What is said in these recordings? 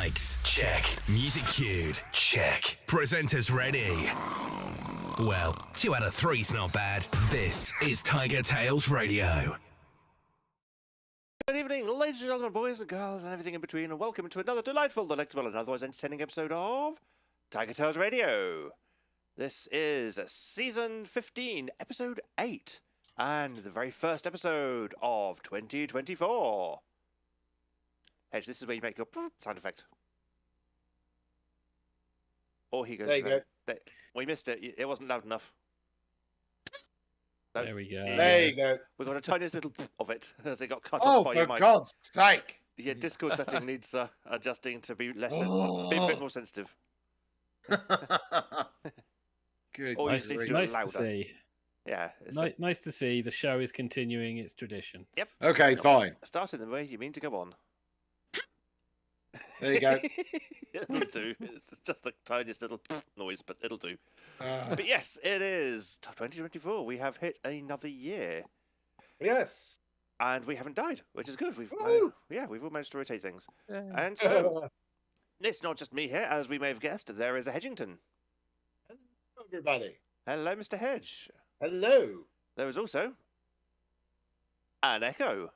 Mics, check. Music cued, check. Presenters ready. Well, 2 out of 3's not bad. This is TigerTails Radio. Good evening, ladies and gentlemen, boys and girls, and everything in between, and welcome to another delightful, delectable, and otherwise entertaining episode of TigerTails Radio. This is season 15, episode 8, and the very first episode of 2024. Hedge, this is where you make your sound effect. Or he goes. There you go. We missed it. It wasn't loud enough. So, There we go. There you go. We got a tiniest little of it as it got cut off by your mic. For God's sake! Yeah, Discord setting needs adjusting to be less, be a bit more sensitive. Good. Or you Nice, need to do it nice to louder. see. Yeah. It's Nice to see the show is continuing its tradition. Yep. Okay, fine. Starting the way you mean to go on. There you go. It'll do. It's just the tiniest little noise, but it'll do. But yes, it is 2024. We have hit another year, Yes. and we haven't died, which is good. We've Woo! we've all managed to rotate things. And so it's not just me here, as we may have guessed. There is a Hedgington. Everybody. Hello, Mr. Hedge. Hello. There is also an Echo.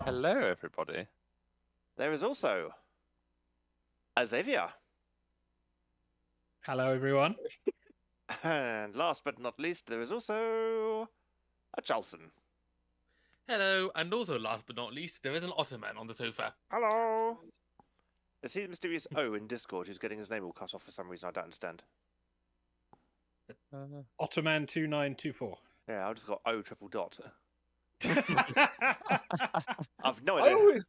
Hello, everybody. There is also a Xavier. Hello, everyone. And last but not least, there is also a Charleston. Hello, and also last but not least, there is an Ottoman on the sofa. Hello. Is he the mysterious O in Discord who's getting his name all cut off for some reason I don't understand? Ottoman 2924. Yeah, I just got O triple dot. I've no I idea. always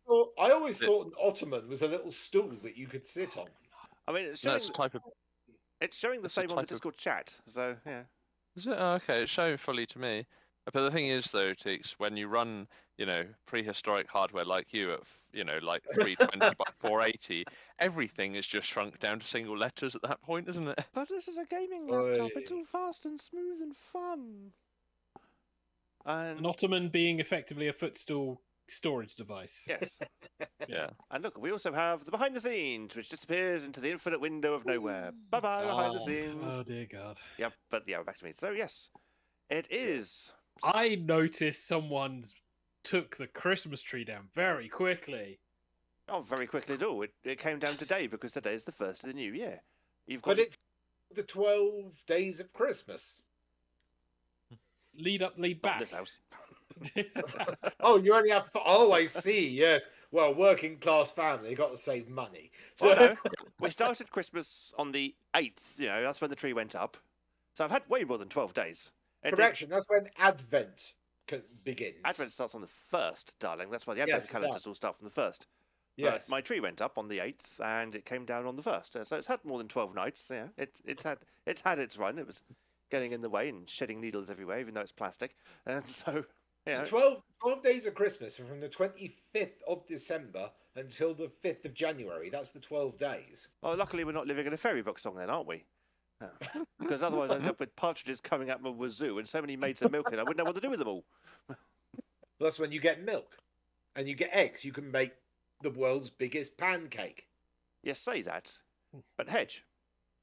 thought an ottoman was a little stool that you could sit on. I mean, it's showing, That's a type of. it's showing the that's a same on the type of- Discord chat. So yeah. Is it? Oh, okay, it's showing fully to me. But the thing is, though, Teeks, when you run, prehistoric hardware like you at, like 320 by 480, everything is just shrunk down to single letters at that point, isn't it? But this is a gaming laptop. Oi. It's all fast and smooth and fun. And An Ottoman being effectively a footstool storage device. yes. Yeah. And look, we also have the behind the scenes, which disappears into the infinite window of nowhere. Bye bye, behind the scenes. Oh, dear God. Yep, but yeah, back to me. So yes, it is. I noticed someone took the Christmas tree down very quickly. Oh, very quickly at all. It came down today because today is the first of the new year. You've got But it's the 12 days of Christmas. Lead up, lead not back. this house. Oh, you only have. Oh, I see. Yes. Well, working class family got to save money. Well, no, we started Christmas on the 8th. That's when the tree went up. So I've had way more than 12 days. Correction. That's when Advent begins. Advent starts on the 1st, darling. That's why the Advent Yes, it calendars does. all start from the 1st. Yes. But my tree went up on the 8th, and it came down on the 1st. So it's had more than 12 nights. Yeah, it's had its run. It was getting in the way and shedding needles everywhere, even though it's plastic. And so, The 12 days of Christmas are from the 25th of December until the 5th of January. That's the 12 days. Oh, luckily we're not living in a fairy book song then, aren't we? Because otherwise I'd end up with partridges coming up my wazoo and so many maids of milking, I wouldn't know what to do with them all. Plus, when you get milk and you get eggs, you can make the world's biggest pancake. Yes, say that. But Hedge,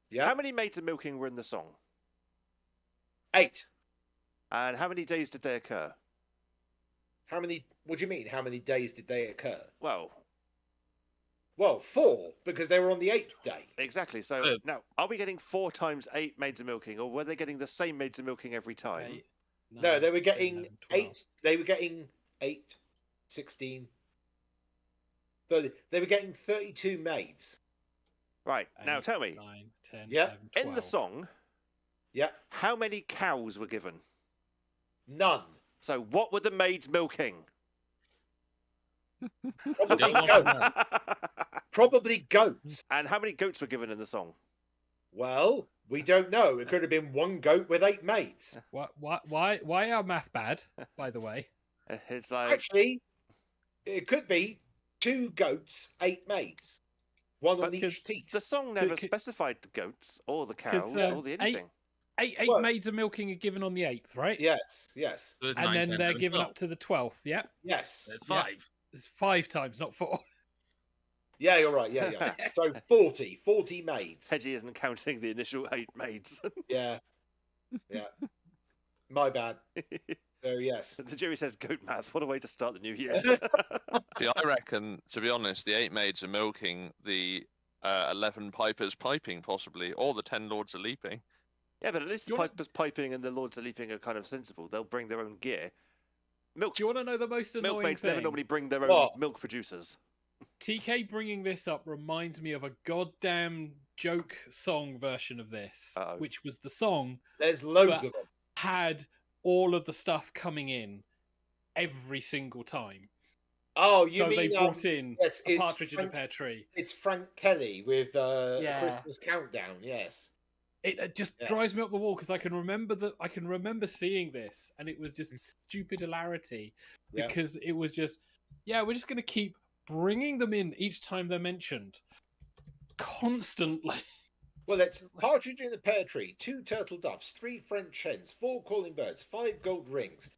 Yeah? how many maids of milking were in the song? 8. And how many days did they occur? What do you mean? How many days did they occur? Well, 4, because they were on the 8th day. exactly. So now, are we getting 4 times 8 maids of milking, or were they getting the same maids of milking every time? Eight, No, they were 9, getting 10, 12. 8. They were getting 8, 16, 30. They were getting 32 maids. Right, now 8, tell me, 9, 10, Yeah. 11, 12. in the song, Yeah. how many cows were given? None. So what were the maids milking? Probably Don't goats. want Probably goats. And how many goats were given in the song? Well, we don't know. It could have been 1 goat with 8 maids. Why are math bad, by the way? It's like, Actually, it could be 2 goats, 8 maids. 1 But on each teat. the song never Could- specified the goats or the cows or the eight- anything. Eight Well- maids of milking are given on the 8th, right? Yes. So it's And 9, then 10, they're 11, given 12. up to the 12th, yeah? Yes. It's Yeah. 5. It's 5 times, not 4. Yeah, you're right. Yeah. So 40 maids. Hedgie isn't counting the initial 8 maids. Yeah. My bad. So yes. The jury says goat math. What a way to start the new year. See, I reckon, to be honest, the 8 maids are milking the 11 pipers piping, possibly, or the 10 lords are leaping. Yeah, but at least the pipers piping and the lords are leaping are kind of sensible. They'll bring their own gear. Do you want to know the most annoying Milkmaids thing? never normally bring their own milk producers. TK bringing this up reminds me of a goddamn joke song version of this, which was the song. There's loads of them. Had all of the stuff coming in every single time. Oh, you mean they brought in a partridge in a pear tree. It's Frank Kelly with Christmas Countdown. Yes. It just drives me up the wall because I can remember seeing this and it was just stupid hilarity because it was just we're just going to keep bringing them in each time they're mentioned constantly. Well, it's partridge in the pear tree, 2 turtle doves, 3 French hens, 4 calling birds, 5 gold rings,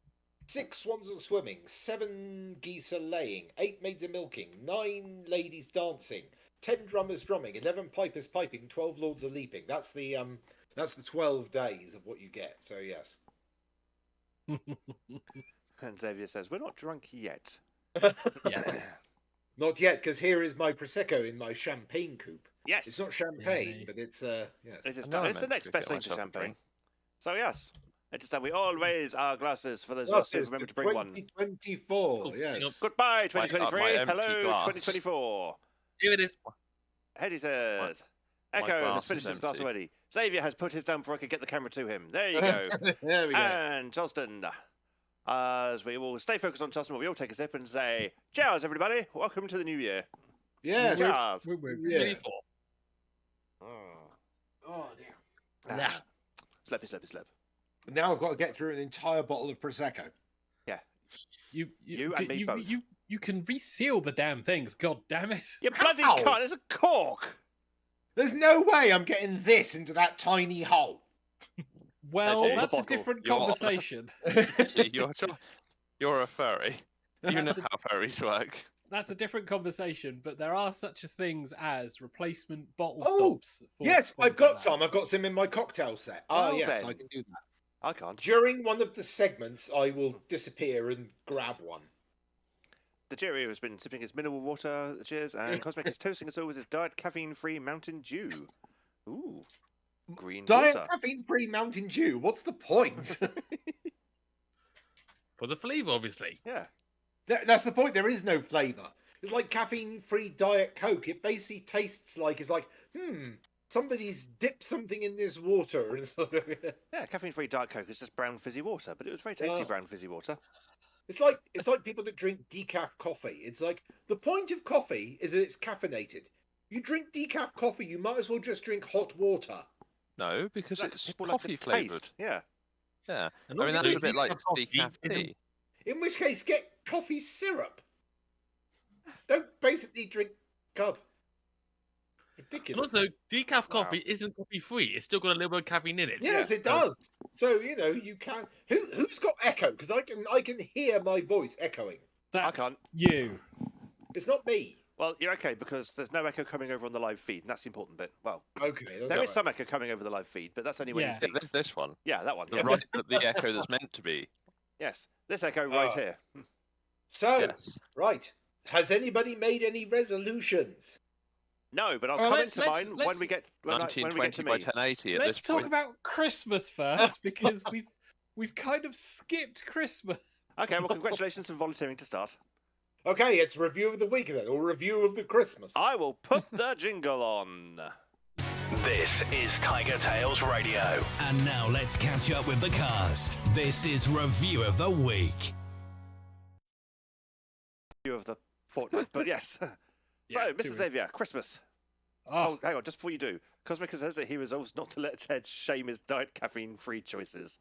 6 swans are swimming, 7 geese are laying, 8 maids are milking, 9 ladies dancing, 10 drummers drumming, 11 pipers piping, 12 lords are leaping. That's the 12 days of what you get. So yes. And Xavier says, "We're not drunk yet." Not yet, because here is my prosecco in my champagne coupe. Yes, it's not champagne, but it's yes. It's the next best thing to champagne. So yes, at this time we all raise our glasses for those of us who remember to bring 2024, one. Yes. Goodbye, 2023. Hello, 2024. Here it is. Hedgie says, Echo has finished his glass already. Xavier has put his down before I could get the camera to him. There you go. There we go. And Charleston, as we will stay focused on Charleston, we all take a sip and say, cheers, everybody. Welcome to the new year. Yes. Cheers. Yeah. Oh, dear. Slip. Now I've got to get through an entire bottle of prosecco. Yeah. You and me both. You can reseal the damn things. God damn it! You bloody can't. There's a cork. There's no way I'm getting this into that tiny hole. Well, that's a different conversation. You're a furry. You know how furries work. That's a different conversation, but there are such things as replacement bottle stops. Yes, I've got some. I've got some in my cocktail set. Yes, then. I can do that. I can't. During one of the segments, I will disappear and grab one. The Jerry has been sipping his mineral water, cheers, and Cosmic is toasting us all with his diet caffeine-free Mountain Dew. Ooh, green diet water. Caffeine-free Mountain Dew. What's the point? For the flavour, obviously. Yeah. That's the point. There is no flavour. It's like caffeine-free Diet Coke. It basically tastes like somebody's dipped something in this water and sort of. Yeah, caffeine-free Diet Coke is just brown fizzy water, but it was very tasty brown fizzy water. It's like people that drink decaf coffee. It's like the point of coffee is that it's caffeinated. You drink decaf coffee, you might as well just drink hot water. No, because it's people coffee like the flavoured. taste. Yeah. Yeah. And I mean, that's a bit like coffee decaf tea. In which case, get coffee syrup. Don't basically drink God. Ridiculous. And also, decaf coffee isn't coffee free. It's still got a little bit of caffeine in it. Yes, it does. So you can. Who's got echo? Because I can hear my voice echoing. That's I can't. You. It's not me. Well, you're okay because there's no echo coming over on the live feed, and that's the important bit. Well, okay, there is some echo coming over the live feed, but that's only when he speaks. There's this one. Yeah, that one. The echo that's meant to be. Yes, this echo right here. So, right. Has anybody made any resolutions? No, but I'll come into mine when we get to 1920 me. by 1080 at Let's this talk point. about Christmas first because we've kind of skipped Christmas. Okay, well, congratulations on volunteering to start. Okay, it's review of the week then, or review of the Christmas. I will put the jingle on. This is TigerTails Radio. And now let's catch up with the cast. This is Review of the Week. Review of the fortnight, but yes. So, Mr. Xavier, Christmas. Oh, hang on, just before you do. Cosmic says that he resolves not to let Ted shame his diet caffeine-free choices.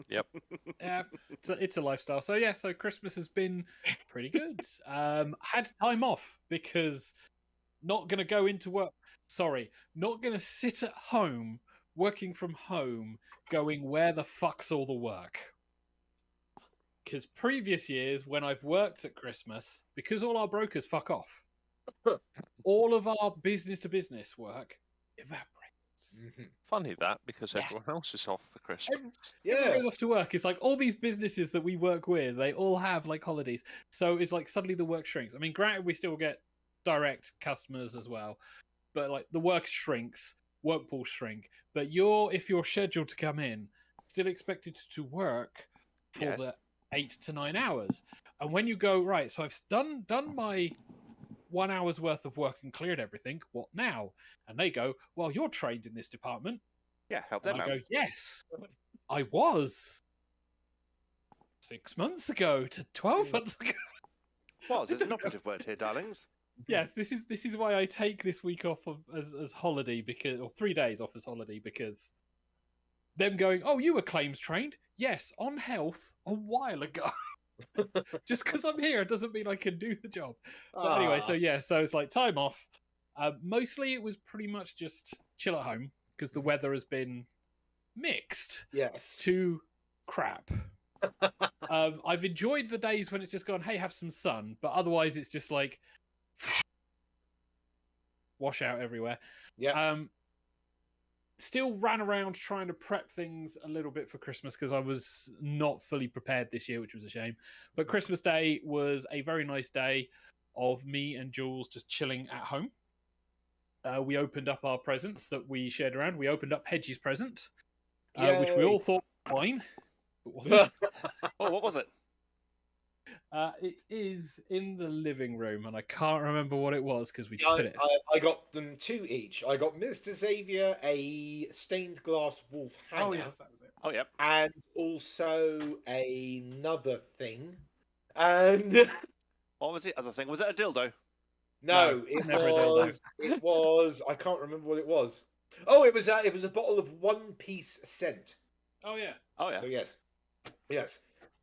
Yep. Yeah, it's a lifestyle. So yeah, so Christmas has been pretty good. Had time off because not going to go into work. Sorry, not going to sit at home, working from home, going, where the fuck's all the work? Because previous years, when I've worked at Christmas, because all our brokers fuck off. all of our business-to-business work evaporates. Funny that, because Yeah. everyone else is off for Christmas. Everyone goes off to work. It's like all these businesses that we work with, they all have like holidays. So it's like suddenly the work shrinks. I mean, granted, we still get direct customers as well, but like the work shrinks, work pools shrink. But if you're scheduled to come in, still expected to work for Yes. the 8 to 9 hours. And when you go, right, so I've done my 1 hour's worth of work and cleared everything, what now? And they go, well, you're trained in this department. Yeah, help And them I out. go, yes, I was 6 months ago to 12 months ago. Was is an operative word here, darlings. Yes, this is why I take this week off as holiday, because, or 3 days off as holiday, because them going, oh, you were claims trained? Yes, on health a while ago. Just because I'm here doesn't mean I can do the job. But anyway, so it's like time off. Mostly it was pretty much just chill at home because the weather has been mixed to crap. I've enjoyed the days when it's just gone, hey, have some sun, but otherwise it's just like wash out everywhere. Still ran around trying to prep things a little bit for Christmas because I was not fully prepared this year, which was a shame. But Christmas Day was a very nice day of me and Jules just chilling at home. We opened up our presents that we shared around. We opened up Hedgie's present, which we all thought was fine. But wasn't. Oh, what was it? It is in the living room, and I can't remember what it was because we put it. I got them 2 each. I got Mr. Xavier a stained glass wolf hanger. Oh, yes, that was it. Oh, yep. And also another thing. And What was the other thing? Was it a dildo? no, it was. I can't remember what it was. Oh, it was a bottle of One Piece scent. Oh yeah. Oh, yeah. So yes.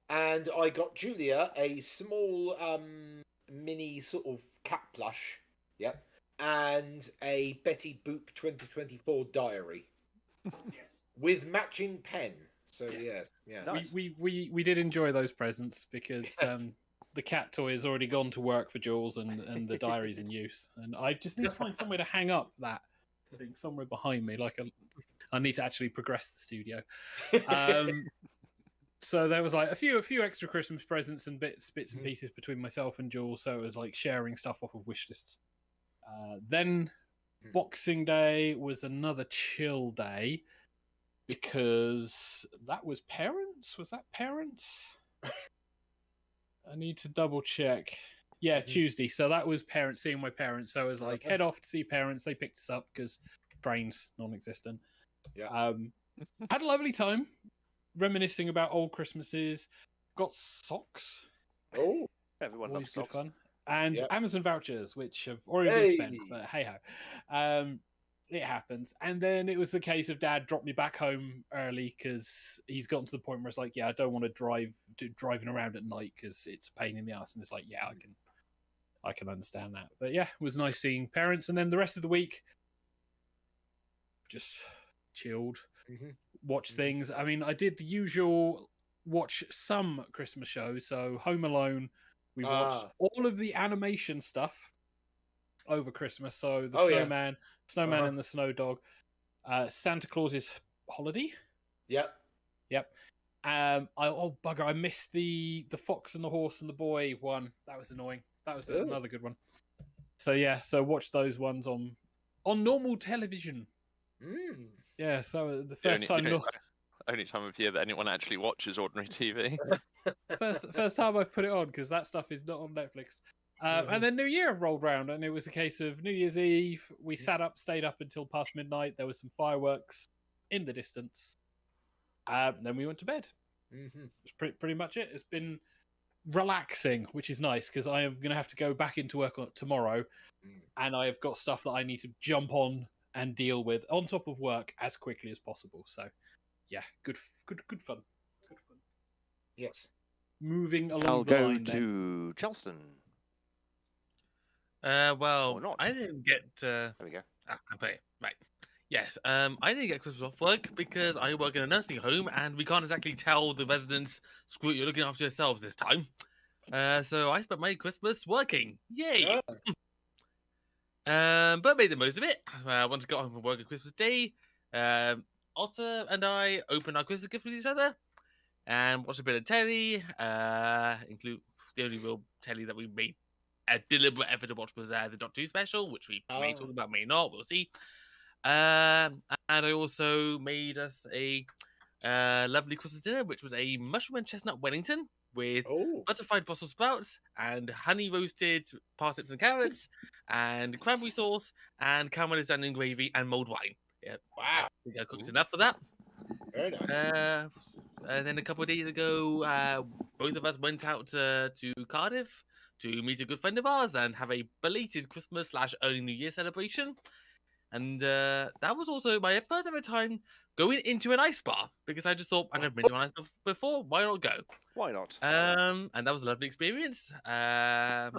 And I got Julia a small mini sort of cat plush, and a Betty Boop 2024 diary, with matching pen. So yes. Nice. We did enjoy those presents because the cat toy has already gone to work for Jules, and the diary's in use, and I just need to find somewhere to hang up that thing somewhere behind me. I need to actually progress the studio. So there was like a few extra Christmas presents and bits and pieces between myself and Jules. So it was like sharing stuff off of wish lists. Then Boxing Day was another chill day because that was parents. Was that parents? I need to double check. Yeah, Tuesday. So that was parents seeing my parents. So I was like, head off to see parents. They picked us up because trains non-existent. Had a lovely time. Reminiscing about old Christmases, got socks. Oh, everyone loves good socks. fun. And Amazon vouchers, which have already been spent, but hey ho, it happens. And then it was a case of Dad dropped me back home early because he's gotten to the point where it's like, I don't want to driving around at night because it's a pain in the ass. And it's like, I can understand that. But yeah, it was nice seeing parents. And then the rest of the week, just chilled. Watch things. I mean, I did the usual watch some Christmas shows. So Home Alone, we watched all of the animation stuff over Christmas. So the Snowman and the Snow Dog, Santa Claus's Holiday. Yep. Bugger! I missed the Fox and the Horse and the Boy one. That was annoying. That was another good one. So watch those ones on normal television. Yeah, so the first only time of year that anyone actually watches ordinary TV. first time I've put it on because that stuff is not on Netflix. And then New Year rolled round, and it was a case of New Year's Eve. We stayed up until past midnight. There was some fireworks in the distance. Then we went to bed. It's pretty much it. It's been relaxing, which is nice because I am going to have to go back into work tomorrow, and I have got stuff that I need to jump on and deal with on top of work as quickly as possible. So, yeah, good fun. Yes. Moving along. I'll the go line, to Charleston. Well, Or not. I didn't get. There we go. Okay, right. Yes, I didn't get Christmas off work because I work in a nursing home and we can't exactly tell the residents, screw it, you're looking after yourselves this time. So I spent my Christmas working. Yay! But made the most of it. Once I got home from work on Christmas Day, Otter and I opened our Christmas gift with each other and watched a bit of telly. Include the only real telly that we made a deliberate effort to watch was the Doctor Who special, which we may talk about, may not. We'll see. And I also made us a lovely Christmas dinner, which was a mushroom and chestnut Wellington with butterfried Brussels sprouts and honey roasted parsnips and carrots and cranberry sauce and caramelized onion gravy and mulled wine. Yeah, Wow. I think I cooked enough for that. Very nice. And then a couple of days ago, both of us went out to Cardiff to meet a good friend of ours and have a belated Christmas / early New Year celebration. And that was also my first ever time going into an ice bar because I just thought I've never been to an ice bar before. Why not go? Why not? And that was a lovely experience. Yeah,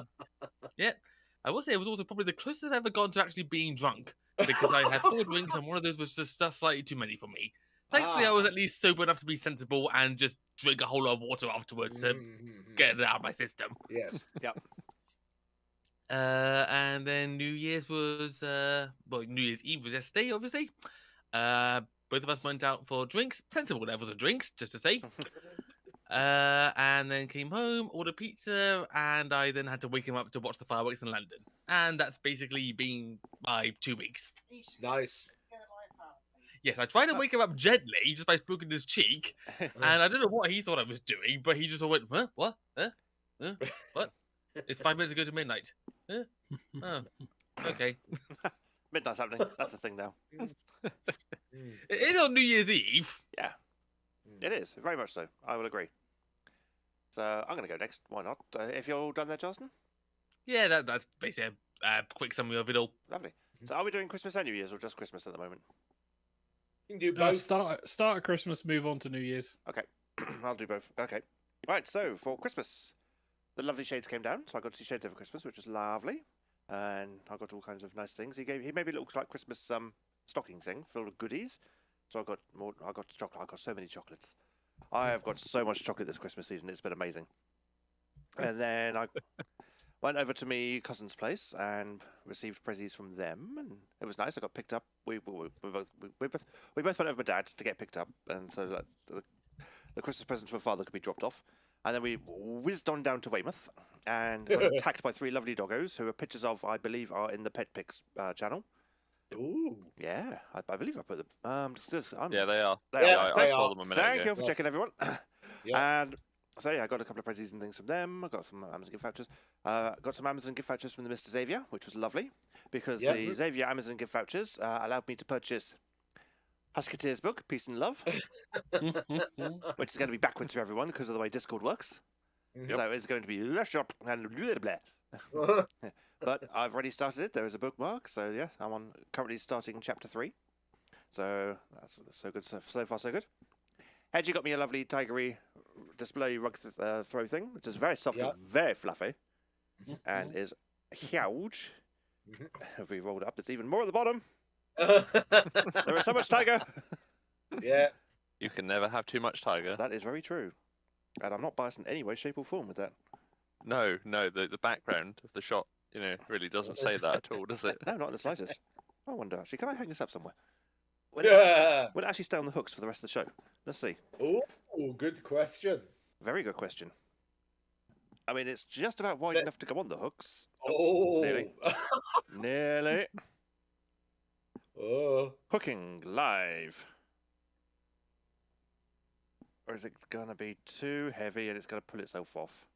I will say it was also probably the closest I've ever gone to actually being drunk because I had 4 drinks and one of those was just slightly too many for me. Thankfully, I was at least sober enough to be sensible and just drink a whole lot of water afterwards to get it out of my system. Yes. Yep. And then New Year's was New Year's Eve was yesterday, obviously. Both of us went out for drinks, sensible levels of drinks, just to say. And then came home, ordered pizza, and I then had to wake him up to watch the fireworks in London. And that's basically been my 2 weeks. Nice. Yes, I tried to wake him up gently just by stroking his cheek, and I don't know what he thought I was doing, but he just all went, huh? What? Huh? Huh? What? It's 5 minutes ago to midnight. Huh? Oh, okay. Midnight's happening. That's a thing now. It is on New Year's Eve. Yeah, it is. Very much so. I will agree. So I'm going to go next. Why not? If you're all done there, Justin? Yeah, that's basically a quick summary of it all. Lovely. So are we doing Christmas and New Year's or just Christmas at the moment? You can do both. Start at Christmas, move on to New Year's. Okay. I'll do both. Okay. Right, so for Christmas, the lovely shades came down, so I got to see shades over Christmas, which was lovely. And I got all kinds of nice things. He made me look like Christmas stocking thing filled with goodies. So I got chocolate. I got so many chocolates. I have got so much chocolate this Christmas season. It's been amazing. And then I went over to my cousin's place and received prezzies from them, and it was nice. I got picked up. We both went over my dad's to get picked up, and so the Christmas present for father could be dropped off. And then we whizzed on down to Weymouth and got attacked by 3 lovely doggos who are pictures of, I believe, are in the Pet Pics channel. Ooh. Yeah, I believe I put them. Yeah, they are. They I are. saw them a minute Thank ago. you for checking, everyone. Yeah. And so yeah, I got a couple of prezzies and things from them. I got some Amazon gift vouchers. Got some Amazon gift vouchers from the Mr. Xavier, which was lovely because the Xavier Amazon gift vouchers allowed me to purchase Husketeer's book, Peace and Love, which is going to be backwards for everyone because of the way Discord works. So it's going to be lush up and blah blah. But I've already started it. There is a bookmark, so yeah, I'm currently starting chapter 3. So that's so good. So far, so good. Hedgie got me a lovely tigery display rug throw thing, which is very soft and very fluffy, and is huge. If we roll it up, there's even more at the bottom. There is so much tiger. Yeah. You can never have too much tiger. That is very true, and I'm not biased in any way, shape, or form with that. No, the background of the shot, really doesn't say that at all, does it? No, not in the slightest. I wonder, actually, can I hang this up somewhere? Will it actually stay on the hooks for the rest of the show? Let's see. Oh, good question. Very good question. I mean, it's just about wide enough to go on the hooks. Oh. Nearly. Nearly. Oh. Hooking live. Or is it going to be too heavy and it's going to pull itself off?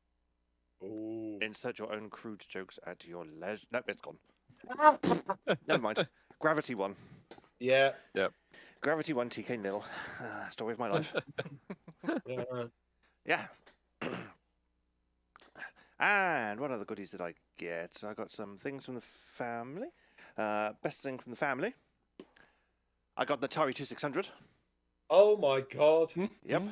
Oh. Insert your own crude jokes at your leisure. No, it's gone. Never mind. Gravity 1. Yeah. Yep. Gravity 1, TK nil. Story of my life. Yeah. And what other goodies did I get? I got some things from the family. Best thing from the family. I got the Atari 2600. Oh my god. Yep.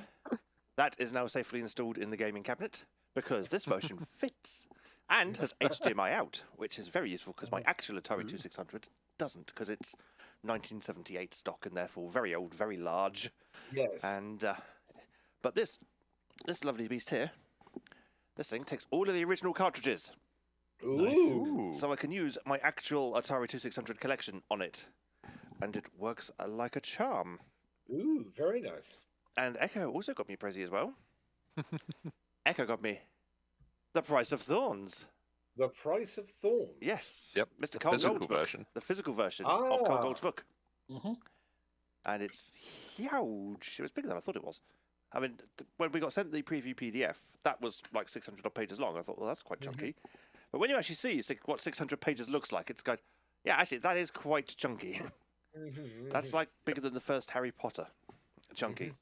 That is now safely installed in the gaming cabinet because this version fits and has HDMI out, which is very useful because my actual Atari 2600 doesn't because it's 1978 stock and therefore very old, very large. Yes. And but this lovely beast here, this thing takes all of the original cartridges Ooh. So I can use my actual Atari 2600 collection on it. And it works like a charm. Ooh, very nice. And Echo also got me Prezi as well. Echo got me The Price of Thorns. The Price of Thorns. Yes. Yep, Mr. the Carl physical Gold's book. version. The physical version of Carl Gold's book. Mm-hmm. And it's huge. It was bigger than I thought it was. I mean, when we got sent the preview PDF, that was like 600 odd pages long. I thought, well, that's quite chunky. But when you actually see what 600 pages looks like, it's going, yeah, actually, that is quite chunky. That's like bigger than the first Harry Potter. Chunky.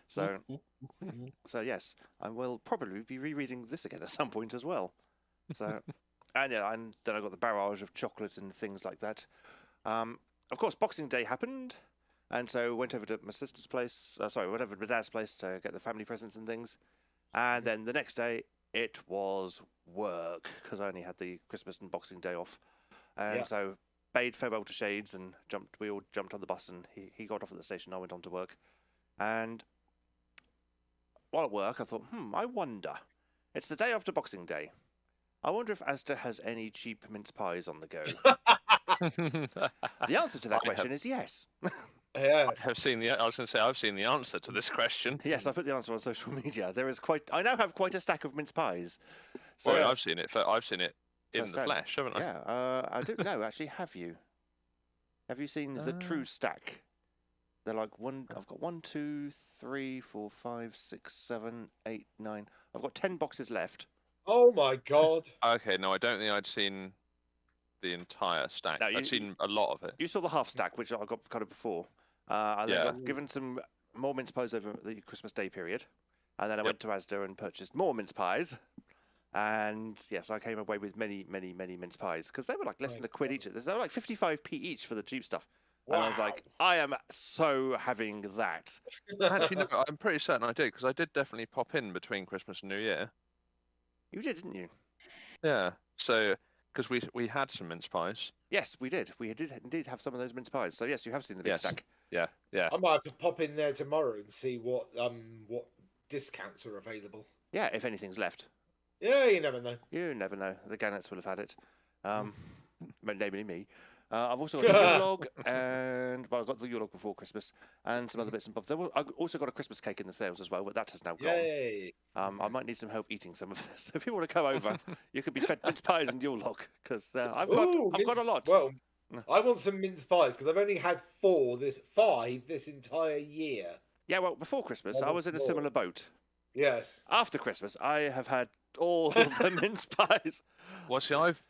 So, yes, I will probably be rereading this again at some point as well. So, and then I got the barrage of chocolate and things like that. Of course, Boxing Day happened, and so went over to my sister's place. Went over to my dad's place to get the family presents and things. And then the next day, it was work because I only had the Christmas and Boxing Day off, and so bade farewell to Shades and jumped. We all jumped on the bus, and he got off at the station. I went on to work, and while at work, I thought, I wonder. It's the day after Boxing Day. I wonder if Asda has any cheap mince pies on the go. The answer to that question is yes. Yes. I've seen the answer to this question. Yes, I put the answer on social media. I now have quite a stack of mince pies. So Well, I've seen it in First the hand. flesh, haven't I? Yeah, I don't know. Actually, have you? Have you seen the true stack? They're like one. I've got 1, 2, 3, 4, 5, 6, 7, 8, 9. I've got 10 boxes left. Oh my God. Okay, no, I don't think I'd seen the entire stack. No, I'd seen a lot of it. You saw the half stack, which I got kind of before. I then Yeah. got given some more mince pies over the Christmas Day period, and then I went to Asda and purchased more mince pies. And yes, I came away with many, many, many mince pies because they were like less than £1 each. They were like 55p each for the cheap stuff. And I was like, I am so having that. Actually, no, I'm pretty certain I did because I did definitely pop in between Christmas and New Year. You did, didn't you? Yeah. So, because we had some mince pies. Yes, we did. We did indeed have some of those mince pies. So yes, you have seen the big Yes. stack. Yeah, yeah. I might have to pop in there tomorrow and see what discounts are available. Yeah, if anything's left. Yeah, you never know. You never know. The Gannets will have had it. Namely me. I've also got the Yule log, and I got the Yule log before Christmas, and some other bits and bobs. I also got a Christmas cake in the sales as well, but that has now gone. Yay! I might need some help eating some of this. So if you want to come over, you could be fed mince pies and Yule log because I've got a lot. Well, I want some mince pies because I've only had 5 this entire year. Yeah, well, before Christmas, I was in a similar boat. Yes. After Christmas, I have had all of the mince pies. Well, see, I've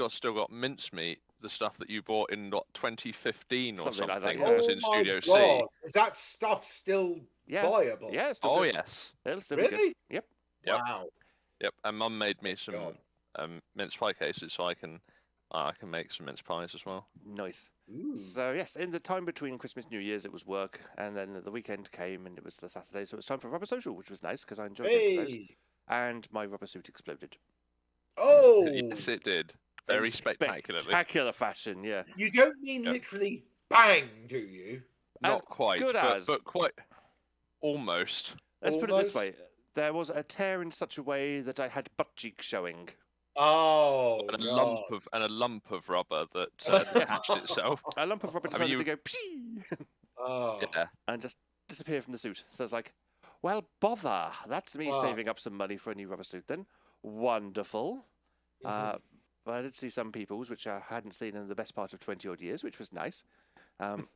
still got mincemeat, the stuff that you bought in 2015 or Something like that, something. yeah. That was Oh in my Studio C. God. Is that stuff still viable? Yeah, it's still Oh good. yes. It'll still be good. Really? Yep. Yep. Wow. Yep. And Mum made me some God. mince pie cases, so I can make some mince pies as well. Nice. Ooh. So yes, in the time between Christmas and New Year's, it was work, and then the weekend came, and it was the Saturday, so it was time for rubber social, which was nice because I enjoyed going to those. Hey. And my rubber suit exploded. Oh. Yes, it did. Very In spectacularly. spectacular fashion, yeah. You don't mean literally bang, do you? As Not quite, good as. but quite almost. Let's put it this Almost. way: there was a tear in such a way that I had butt cheek showing. Oh. And a God. lump of rubber that Yes. attached itself. A lump of rubber I mean, decided to go pshee Oh. Yeah. and just disappear from the suit. So it's like, well, bother. That's me Wow. saving up some money for a new rubber suit. Then wonderful. But I did see some people's, which I hadn't seen in the best part of 20 odd years, which was nice. And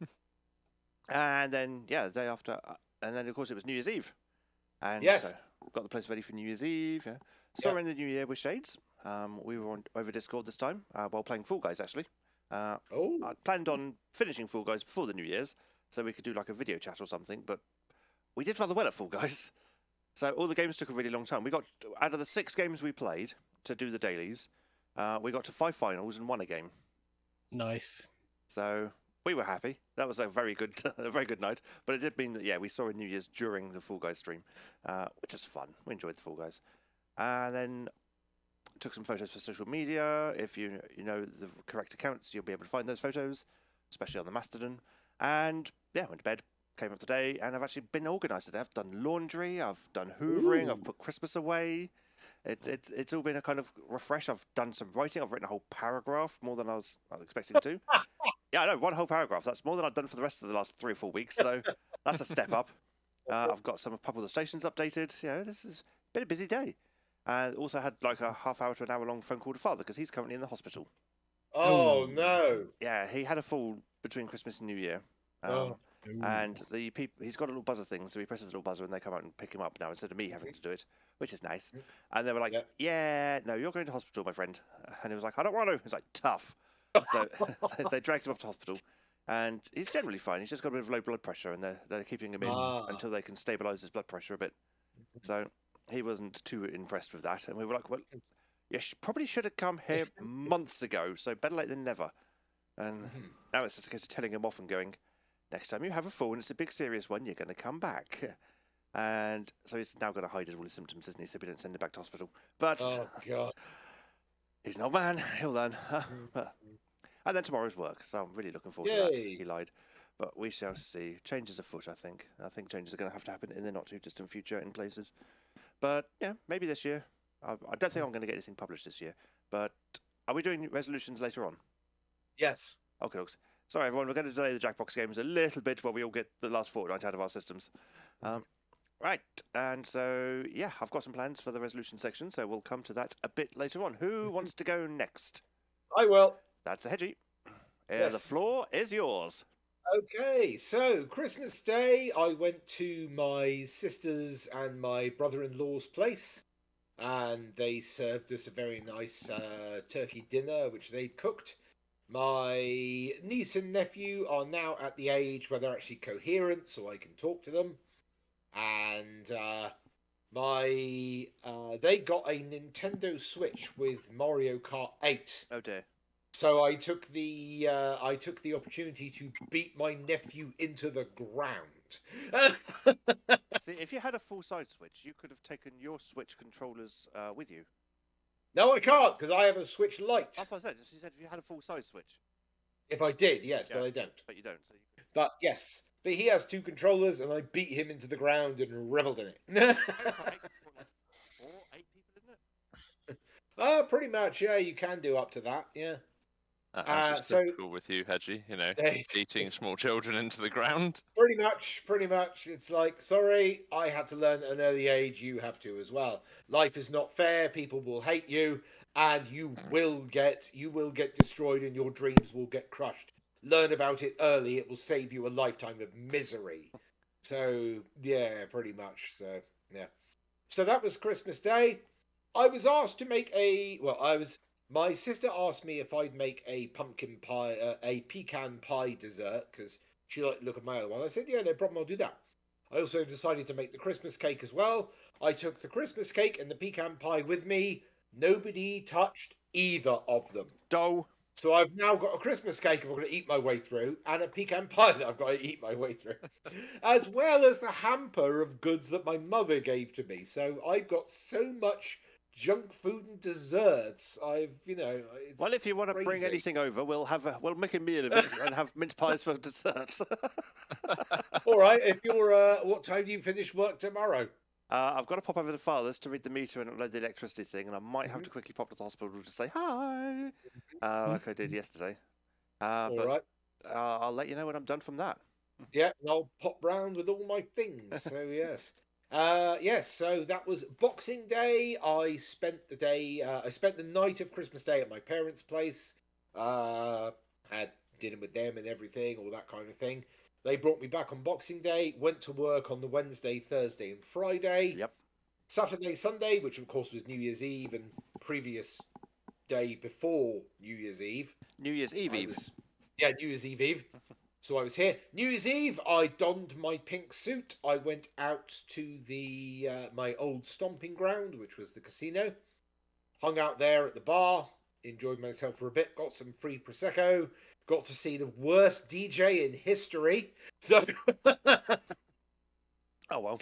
then, the day after, and then of course it was New Year's Eve. And Yes. so got the place ready for New Year's Eve. Yeah. Saw her in the New Year with Shades. We were over Discord this time while playing Fall Guys, actually. Oh. I planned on finishing Fall Guys before the New Year's, so we could do like a video chat or something, but we did rather well at Fall Guys. So all the games took a really long time. We got, out of the 6 games we played to do the dailies, we got to 5 finals and won a game. Nice. So we were happy. That was a very good night. But it did mean that, we saw a New Year's during the Fall Guys stream, which was fun. We enjoyed the Fall Guys. And then took some photos for social media. If you know the correct accounts, you'll be able to find those photos, especially on the Mastodon. And went to bed, came up today, and I've actually been organised today. I've done laundry, I've done hoovering, I've put Christmas away. It's all been a kind of refresh. I've done some writing. I've written a whole paragraph, more than I was expecting to. Yeah, I know, one whole paragraph. That's more than I've done for the rest of the last 3 or 4 weeks. So that's a step up. I've got some of couple of the stations updated. You know, this has been a busy day. Also had like a half hour to an hour long phone call to father because he's currently in the hospital. Oh no! Yeah, he had a fall between Christmas and New Year. And the people, he's got a little buzzer thing, so he presses the little buzzer and they come out and pick him up now instead of me having to do it, which is nice. And they were like, yeah, no, you're going to hospital, my friend. And he was like, I don't want to. He's like, tough. So they dragged him up to hospital. And he's generally fine. He's just got a bit of low blood pressure, and they're keeping him in until they can stabilise his blood pressure a bit. So he wasn't too impressed with that. And we were like, well, you probably should have come here months ago, so better late than never. And now it's just a case of telling him off and going, next time you have a fall and it's a big serious one, you're going to come back. And so he's now got to hide all his symptoms, isn't he? So we don't send him back to hospital. But Oh God! he's an old man. He'll learn. And then tomorrow's work. So I'm really looking forward to that. Yay. He lied. But we shall see. Changes afoot, I think. I think changes are going to have to happen in the not too distant future in places. But yeah, maybe this year. I don't think I'm going to get anything published this year. But are we doing resolutions later on? Yes. Okay, folks. Sorry, everyone. We're going to delay the Jackbox games a little bit while we all get the last fortnight out of our systems. Right. And so, yeah, I've got some plans for the resolution section, so we'll come to that a bit later on. Who wants to go next? I will. That's a Hedgie. Yes. The floor is yours. Okay, so Christmas Day, I went to my sister's and my brother-in-law's place, and they served us a very nice turkey dinner, which they'd cooked. My niece and nephew are now at the age where they're actually coherent, so I can talk to them. And they got a Nintendo Switch with Mario Kart 8. Oh dear. So I took the opportunity to beat my nephew into the ground. See, if you had a full-size Switch, you could have taken your Switch controllers with you. No, I can't, because I have a Switch Lite. That's what I said. She said if you had a full-size Switch. If I did, yes, Yeah. but I don't. But you don't. So But yes, but he has 2 controllers, and I beat him into the ground and revelled in it. 4, 8 people, isn't it? Pretty much, yeah. You can do up to that, yeah. That's just so- typical with you, Hedgie. You know, Hey. beating small children into the ground. Pretty much. It's like, sorry, I had to learn at an early age. You have to as well. Life is not fair. People will hate you, and you will get destroyed, and your dreams will get crushed. Learn about it early. It will save you a lifetime of misery. So yeah, pretty much. So yeah. So that was Christmas Day. I was asked to make my sister asked me if I'd make a pumpkin pie, a pecan pie dessert, because she liked the look of my other one. I said, yeah, no problem, I'll do that. I also decided to make the Christmas cake as well. I took the Christmas cake and the pecan pie with me. Nobody touched either of them. Dough. So I've now got a Christmas cake I've got to eat my way through, and a pecan pie that I've got to eat my way through, as well as the hamper of goods that my mother gave to me. So I've got so much junk food and desserts. It's Well, if you want to bring crazy. anything over, we'll make a meal of it and have mince pies for dessert. All right. If you're, what time do you finish work tomorrow? I've got to pop over to Father's to read the meter and upload the electricity thing, and I might have to quickly pop to the hospital to say hi, like I did yesterday. All But right. I'll let you know when I'm done from that. Yeah, and I'll pop round with all my things. So yes. Yes, so that was Boxing Day. I spent the night of Christmas Day at my parents' place. Had dinner with them and everything, all that kind of thing. They brought me back on Boxing Day, went to work on the Wednesday, Thursday and Friday. Yep. Saturday, Sunday, which of course was New Year's Eve and previous day before New Year's Eve. New Year's Eve. New Year's Eve. So I was here. New Year's Eve, I donned my pink suit. I went out to the my old stomping ground, which was the casino. Hung out there at the bar. Enjoyed myself for a bit. Got some free Prosecco. Got to see the worst DJ in history. So, Oh well.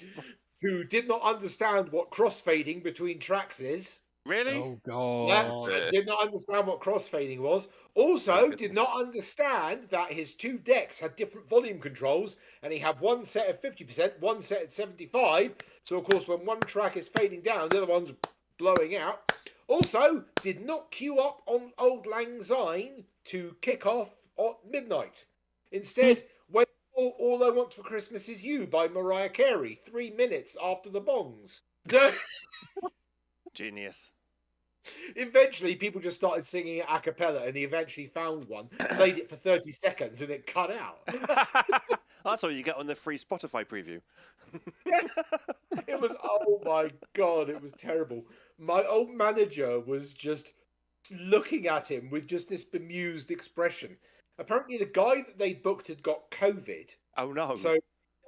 who did not understand what crossfading between tracks is. Really? Oh god. Yeah, did not understand what crossfading was. Also, did not understand that his 2 decks had different volume controls, and he had one set at 50%, one set at 75. So, of course, when one track is fading down, the other one's blowing out. Also, did not queue up on Old Lang Syne to kick off at midnight. Instead, went for All I Want for Christmas Is You by Mariah Carey 3 minutes after the bongs. Genius. Eventually, people just started singing it a cappella, and he eventually found one, played it for 30 seconds, and it cut out. That's all you get on the free Spotify preview. It was, oh my God, it was terrible. My old manager was just looking at him with just this bemused expression. Apparently, the guy that they booked had got COVID. Oh, no. So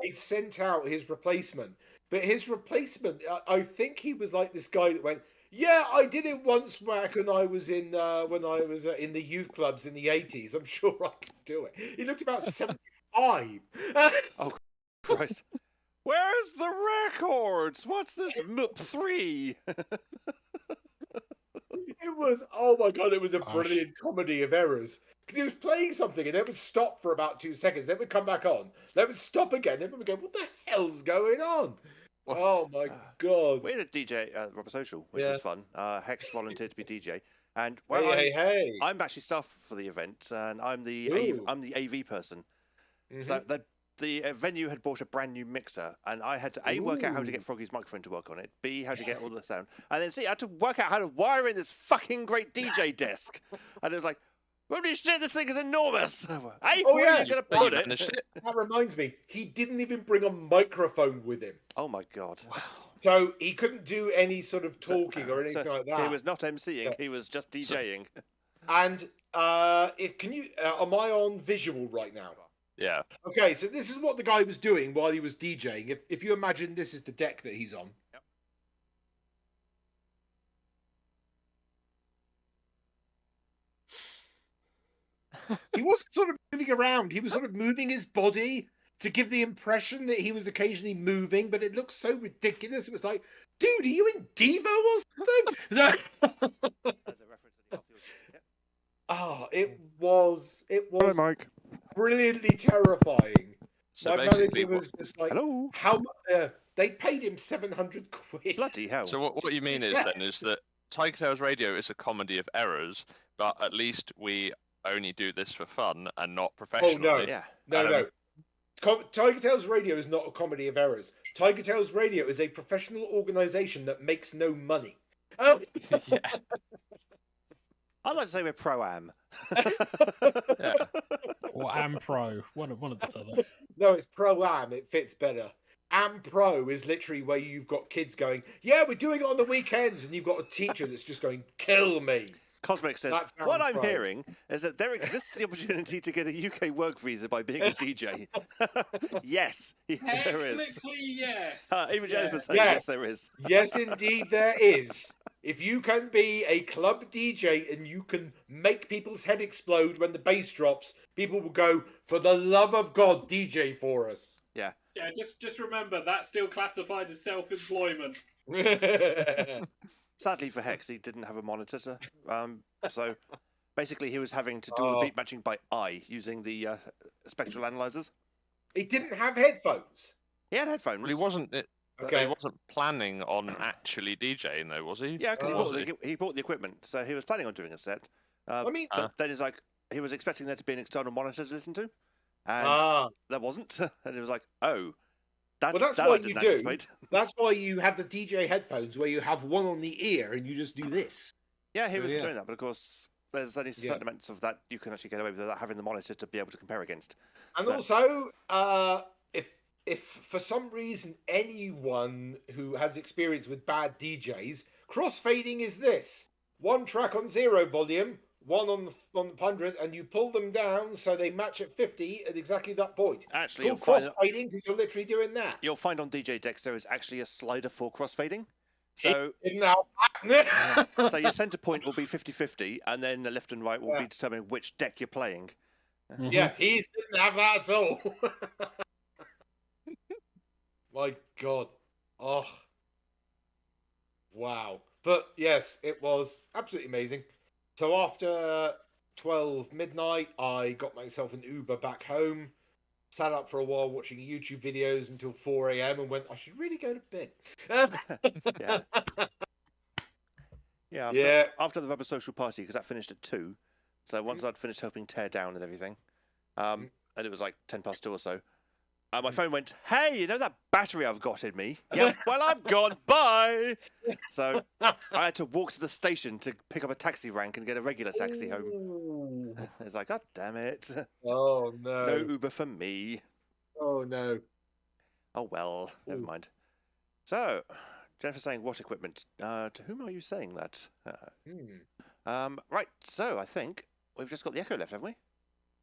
they sent out his replacement. But his replacement, I think he was like this guy that went, yeah, I did it once back when I was in in the youth clubs in the 80s. I'm sure I could do it. He looked about 75. Oh, Christ. Where's the records? What's this MUP 3? It was, oh my God, it was a brilliant comedy of errors. Because he was playing something and it would stop for about 2 seconds. Then it would come back on. Then it would stop again. Then it would go, what the hell's going on? Oh my God. We had a DJ at Rubber Social, which was fun. Hex volunteered to be DJ. And hey. I'm actually staff for the event, and I'm the AV person. Mm-hmm. So the venue had bought a brand new mixer, and I had to A, work out how to get Froggy's microphone to work on it, B, how to get all the sound, and then C, I had to work out how to wire in this fucking great DJ desk. And it was like, holy shit, this thing is enormous. Hey, where are you going to put it? That reminds me, he didn't even bring a microphone with him. Oh my God. Wow. So he couldn't do any sort of talking or anything like that. He was not MCing, he was just DJing. And am I on visual right now? Yeah. Okay, so this is what the guy was doing while he was DJing. If you imagine this is the deck that he's on. Yep. He wasn't sort of moving around. He was sort of moving his body to give the impression that he was occasionally moving, but it looked so ridiculous. It was like, dude, are you in Devo or something? As a reference to the Oh, it was Hello, Mike. brilliantly terrifying. So My basically, manager was just like, Hello. how much? They paid him 700 quid. Bloody hell. so what you mean is then is that TigerTails Radio is a comedy of errors, but at least we only do this for fun and not professionally. Oh no, Yeah. no. TigerTails Radio is not a comedy of errors. TigerTails Radio is a professional organisation that makes no money. Oh, Yeah. I'd like to say we're pro-am. Yeah. Or Am Pro, one of the other. no, it's pro-am. It fits better. Am Pro is literally where you've got kids going, yeah, we're doing it on the weekends, and you've got a teacher that's just going, kill me. Cosmic says, That's what I'm pro. hearing is that there exists the opportunity to get a UK work visa by being a DJ. Yes, there is. Technically, yes. Even Jennifer saying, Yes. yes, there is. Yes, indeed, there is. If you can be a club DJ and you can make people's head explode when the bass drops, people will go, for the love of God, DJ for us. Yeah. Yeah, just remember that's still classified as self-employment. Sadly for Hex, he didn't have a monitor to, so basically he was having to do the beat matching by eye using the spectral analyzers. He didn't have headphones. He had headphones. Well, he wasn't. Okay. He wasn't planning on actually DJing though, was he? Yeah, because Oh. he bought the equipment, so he was planning on doing a set. I mean, but then he's like, he was expecting there to be an external monitor to listen to, and there wasn't. And it was like, oh, well, that's that I what you didn't do. anticipate. That's why you have the DJ headphones where you have one on the ear and you just do this. Yeah, he was Yeah. doing that, but of course, there's only certain amounts of that you can actually get away with without having the monitor to be able to compare against. And So- also, if for some reason anyone who has experience with bad DJs, crossfading is this: one track on 0 volume, one on the 100, and you pull them down so they match at 50 at exactly that point. Actually, It's called crossfading because you're literally doing that. you'll find on DJ decks there is actually a slider for crossfading. So, Now, so your center point will be 50-50, and then the left and right will be determining which deck you're playing. yeah, he didn't have that at all. My God. Oh. Wow. But yes, it was absolutely amazing. So after 12 midnight, I got myself an Uber back home, sat up for a while watching YouTube videos until 4 a.m. and went, I should really go to bed. Yeah. Yeah, Yeah. after the rubber social party, because that finished at 2. So once I'd finished helping tear down and everything, and it was like 2:10 or so, my phone went, "Hey, you know that battery I've got in me? Yeah, well, I'm gone. Bye." So I had to walk to the station to pick up a taxi rank and get a regular taxi home. Ooh. It's like, God damn it. Oh, No no. Uber for me. Oh, no. Oh, well, never mind. So, Jennifer's saying, what equipment? To whom are you saying that? Right, so I think we've just got the Echo left, haven't we?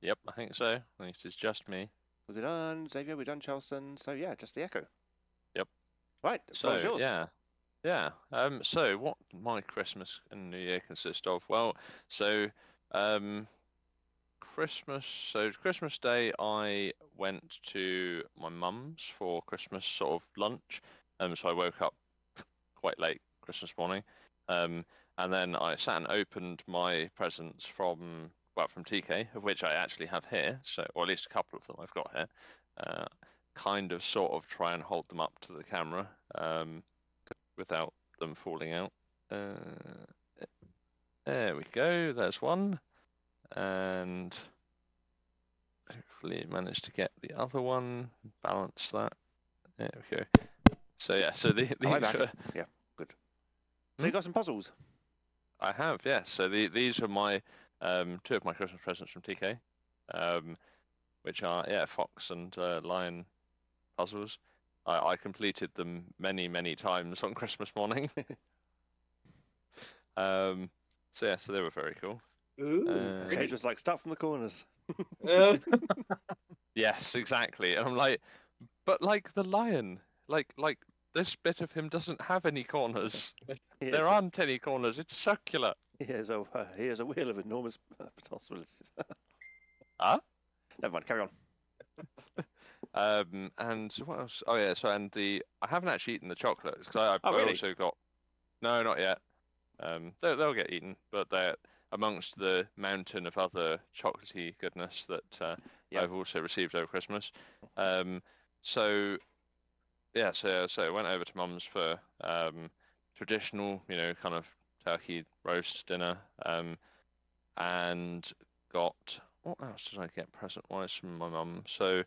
Yep, I think so. I think it is just me. We've done Xavier, we've done Charleston, so yeah, just the Echo. Yep. Right, So yours. yeah. So what my Christmas and New Year consist of? Well, so Christmas Day I went to my mum's for Christmas sort of lunch. So I woke up quite late Christmas morning. And then I sat and opened my presents from TK, of which I actually have here, or at least a couple of them I've got here. Kind of sort of try and hold them up to the camera without them falling out. There we go, there's one. And hopefully managed to get the other one, balance that. There we go. So yeah, so these are... Yeah, good. So you got some puzzles? I have, yes. So these are my 2 of my Christmas presents from TK, which are fox and lion puzzles. I completed them many times on Christmas morning. So they were very cool. Ooh. It was like, start from the corners. Yes, exactly. And I'm like, but like the lion, like this bit of him doesn't have any corners. There aren't any corners. It's circular. He has a wheel of enormous possibilities. Huh? Never mind. Carry on. And what else? Oh yeah. So I haven't actually eaten the chocolates because I really? also got. No, not yet. They'll get eaten, but they're amongst the mountain of other chocolatey goodness that I've also received over Christmas. So I went over to Mum's for traditional, kind of turkey roast dinner, and got, what else did I get present-wise from my mum? So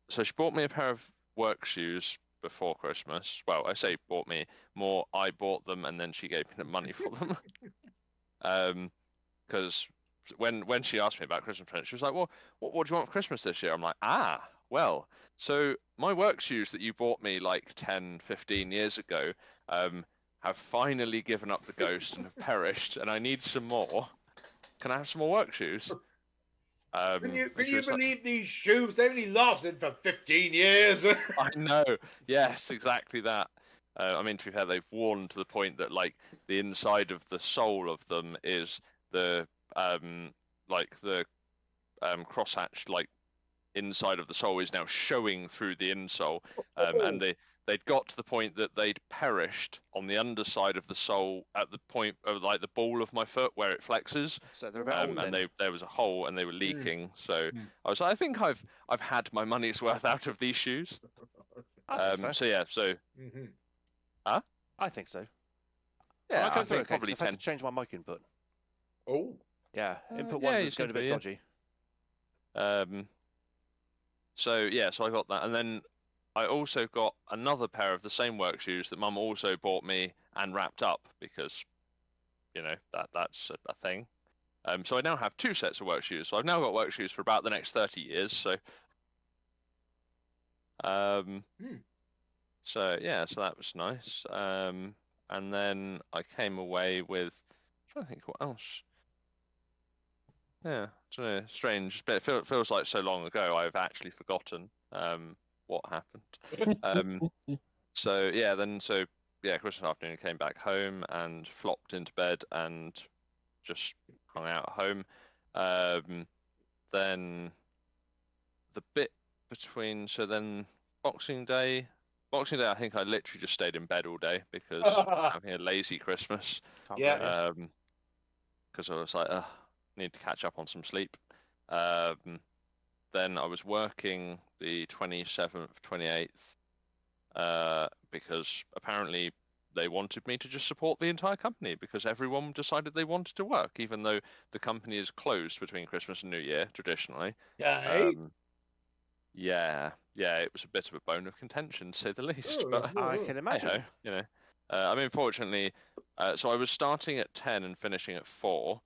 she bought me a pair of work shoes before Christmas. Well, I say bought me, more I bought them and then she gave me the money for them. Because when she asked me about Christmas presents, she was like, well, what do you want for Christmas this year? I'm like, well, so my work shoes that you bought me like 10, 15 years ago have finally given up the ghost and have perished, and I need some more. Can I have some more work shoes? Can you believe these shoes? They only lasted for 15 years. I know. Yes, exactly that. I mean, to be fair, they've worn to the point that like the inside of the sole of them is the crosshatched like inside of the sole is now showing through the insole, and they'd got to the point that they'd perished on the underside of the sole at the point of like the ball of my foot where it flexes. So they're about old, and there was a hole and they were leaking. So I was like, I think I've had my money's worth out of these shoes. I think so. Huh? I think so. Yeah, I think think probably I've had to change my mic input. Oh. Yeah, input one was going a bit dodgy. So I got that, and then I also got another pair of the same work shoes that Mum also bought me and wrapped up because, that's a thing. So I now have 2 sets of work shoes. So I've now got work shoes for about the next 30 years. So, so that was nice. And then I came away with, I'm trying to think what else. Yeah, I don't know, strange, but it feels like so long ago I've actually forgotten what happened. Christmas afternoon I came back home and flopped into bed and just hung out at home. Then the bit between, Boxing Day I think I literally just stayed in bed all day because having a lazy Christmas. Yeah. Because I was like, need to catch up on some sleep. Then I was working the 27th, 28th, because apparently they wanted me to just support the entire company because everyone decided they wanted to work, even though the company is closed between Christmas and New Year traditionally. Okay. Yeah, it was a bit of a bone of contention, to say the least. But I can imagine. I mean, fortunately, so I was starting at 10 and finishing at 4,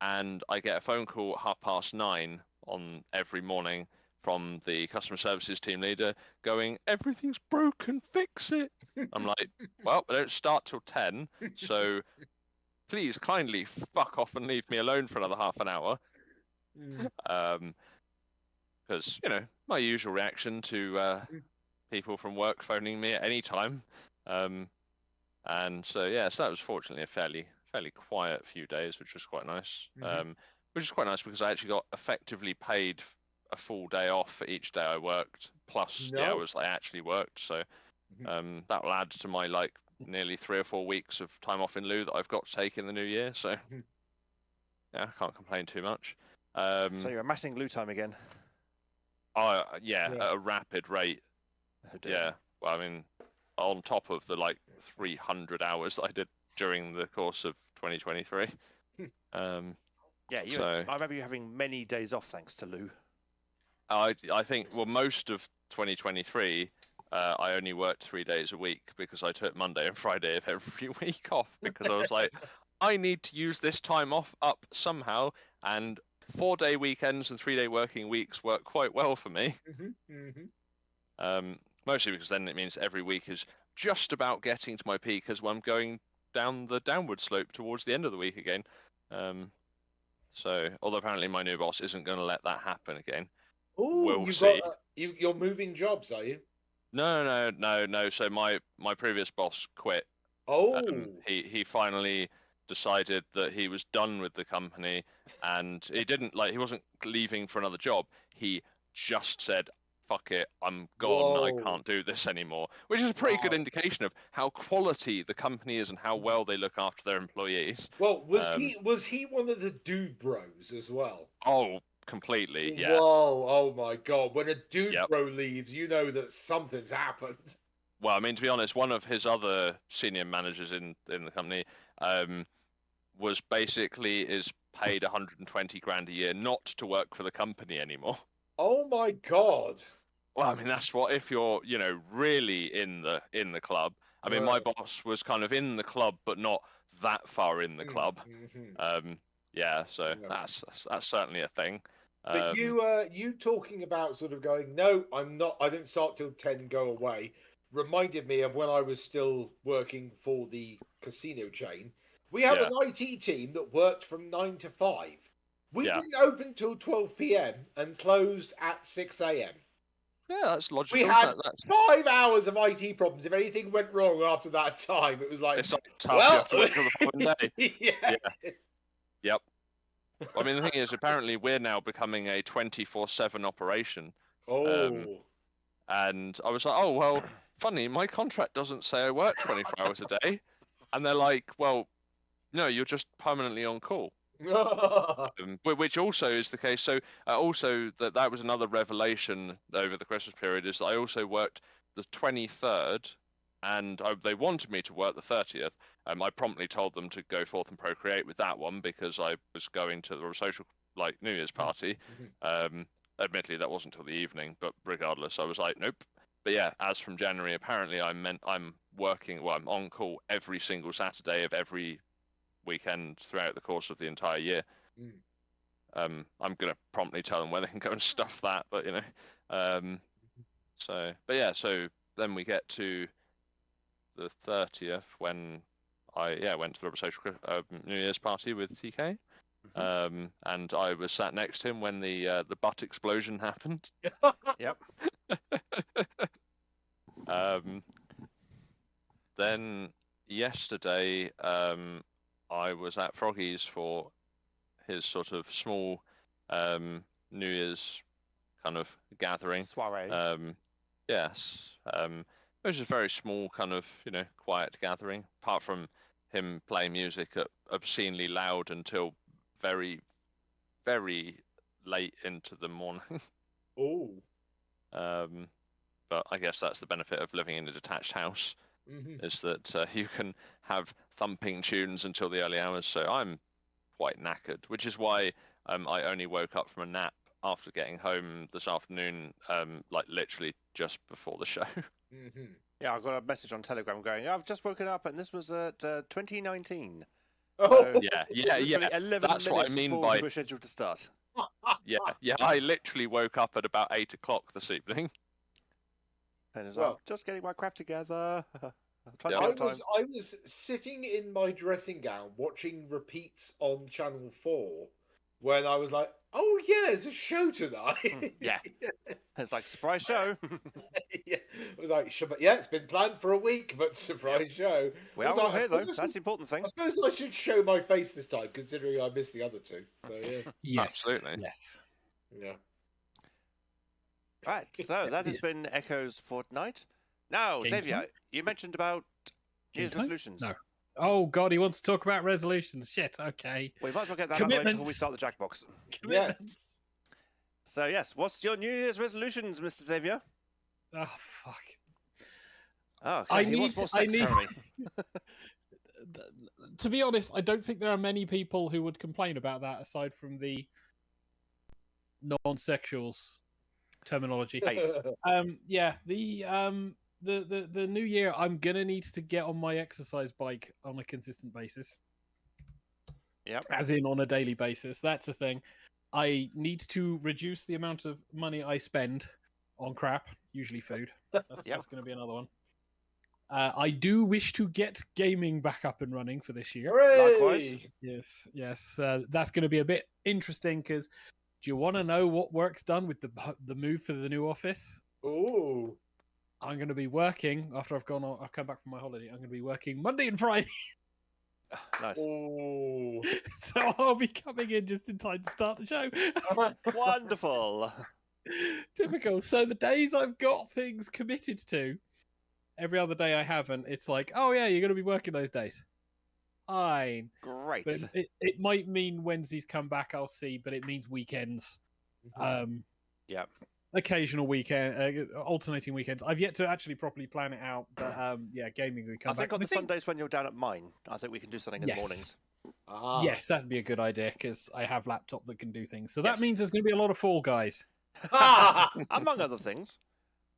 and I get a phone call at 9:30 on every morning from the customer services team leader going, "Everything's broken, fix it." I'm like, well, I don't start till 10, so please kindly fuck off and leave me alone for another half an hour. Because, my usual reaction to people from work phoning me at any time. And so that was fortunately a fairly quiet few days, which was quite nice. Which is quite nice because I actually got effectively paid a full day off for each day I worked, plus the hours I actually worked. So that will add to my nearly 3 or 4 weeks of time off in lieu that I've got to take in the new year. So I can't complain too much. So you're amassing loo time again. At a rapid rate. Oh, dear. Well, I mean, on top of the 300 hours I did during the course of 2023. I remember you having many days off thanks to Lou. I think, most of 2023, I only worked 3 days a week because I took Monday and Friday of every week off because I was like, I need to use this time off up somehow, and 4-day weekends and 3-day working weeks work quite well for me. Mostly because then it means every week is just about getting to my peak as I'm going down the downward slope towards the end of the week again. So, although apparently my new boss isn't going to let that happen again. Oh, we'll see. You're moving jobs, are you? No. So my previous boss quit. Oh. He finally decided that he was done with the company, and he wasn't leaving for another job. He just said, fuck it, I'm gone. Whoa. I can't do this anymore, which is a pretty good indication of how quality the company is and how well they look after their employees. Well, was he one of the dude bros as well? Oh, completely, yeah. Whoa, oh my god, when a dude bro leaves, you know that something's happened. Well, I mean, to be honest, one of his other senior managers in the company was paid 120 grand a year not to work for the company anymore. Oh my god. Well, I mean, that's what, if you're, really in the club. I mean, my boss was kind of in the club, but not that far in the club. So that's certainly a thing. But you talking about sort of going, no, I'm not, I didn't start till 10, go away, reminded me of when I was still working for the casino chain. We had an IT team that worked from 9 to 5. We didn't open till 12 p.m. and closed at 6 a.m. Yeah, that's logical. We had 5 hours of IT problems. If anything went wrong after that time, it was like, it's tough. You have to wait till the following day. Yep. I mean, the thing is, apparently we're now becoming a 24/7 operation. And I was like, oh, well, funny, my contract doesn't say I work 24 hours a day. And they're like, well, no, you're just permanently on call. Which also is the case. So also that was another revelation over the Christmas period, is I also worked the 23rd, and they wanted me to work the 30th. I promptly told them to go forth and procreate with that one because I was going to the social New Year's party. Admittedly, that wasn't till the evening, but regardless, I was like, nope. But yeah, as from January, apparently I'm working. Well, I'm on call every single Saturday of every weekend throughout the course of the entire year. I'm gonna promptly tell them where they can go and stuff that, but so then we get to the 30th when I went to the social New Year's party with TK, and I was sat next to him when the butt explosion happened. Yep. Then yesterday I was at Froggy's for his sort of small New Year's kind of gathering. Soiree. Yes. It was a very small kind of, quiet gathering, apart from him playing music at obscenely loud until very, very late into the morning. Oh. But I guess that's the benefit of living in a detached house. is that you can have thumping tunes until the early hours. So I'm quite knackered, which is why I only woke up from a nap after getting home this afternoon, like literally just before the show. Yeah, I got a message on Telegram going, I've just woken up and this was at 2019. Oh, So, Yeah. literally 11 That's minutes what I mean before by we were scheduled to start. yeah. I literally woke up at about 8 o'clock this evening. And it's Well- like, just getting my crap together. I'm trying Yeah. to I get time. was sitting in my dressing gown watching repeats on Channel 4 when I was like, oh yeah, it's a show tonight. Yeah. It's like, surprise show. Yeah. I was like, yeah, it's been planned for a week, but surprise show. We I are was all like, I here, though. suppose That's the important thing. I suppose I should show my face this time, considering I missed the other two. So yeah, Yes, Absolutely. Yes. yeah. Right, so that has been Echo's Fortnight. Now, Game Xavier, time? you mentioned about New Year's Game time? resolutions. No. Oh God, he wants to talk about resolutions. Shit. Okay. We might as well get that out of the way before we Commitments. start the Jackbox. Commitments. So, yes, what's your New Year's resolutions, Mr. Xavier? Oh fuck. Oh, okay. I He wants need- more sex, I need- apparently. To be honest, I don't think there are many people who would complain about that aside from the non-sexuals terminology. Ace. Yeah, the new year, I'm gonna need to get on my exercise bike on a consistent basis. Yep. As in on a daily basis. That's the thing. I need to reduce the amount of money I spend on crap, usually food. That's going to be another one. I do wish to get gaming back up and running for this year. Hooray! Likewise. Yes. That's going to be a bit interesting because do you want to know what work's done with the move for the new office? Ooh. I'm going to be working after I've come back from my holiday. I'm going to be working Monday and Friday. Nice. Ooh. So I'll be coming in just in time to start the show. Wonderful. Typical. So the days I've got things committed to, every other day I haven't, it's like, oh yeah, you're going to be working those days. Fine. Great. But it might mean Wednesdays come back, I'll see, but it means weekends. Yeah. Occasional weekend, alternating weekends. I've yet to actually properly plan it out, but yeah, gaming will come I think back. on the Sundays when you're down at mine, I think we can do something in the mornings. Ah. Yes, that'd be a good idea because I have laptop that can do things. So that Yes. means there's going to be a lot of Fall Guys. Among other things.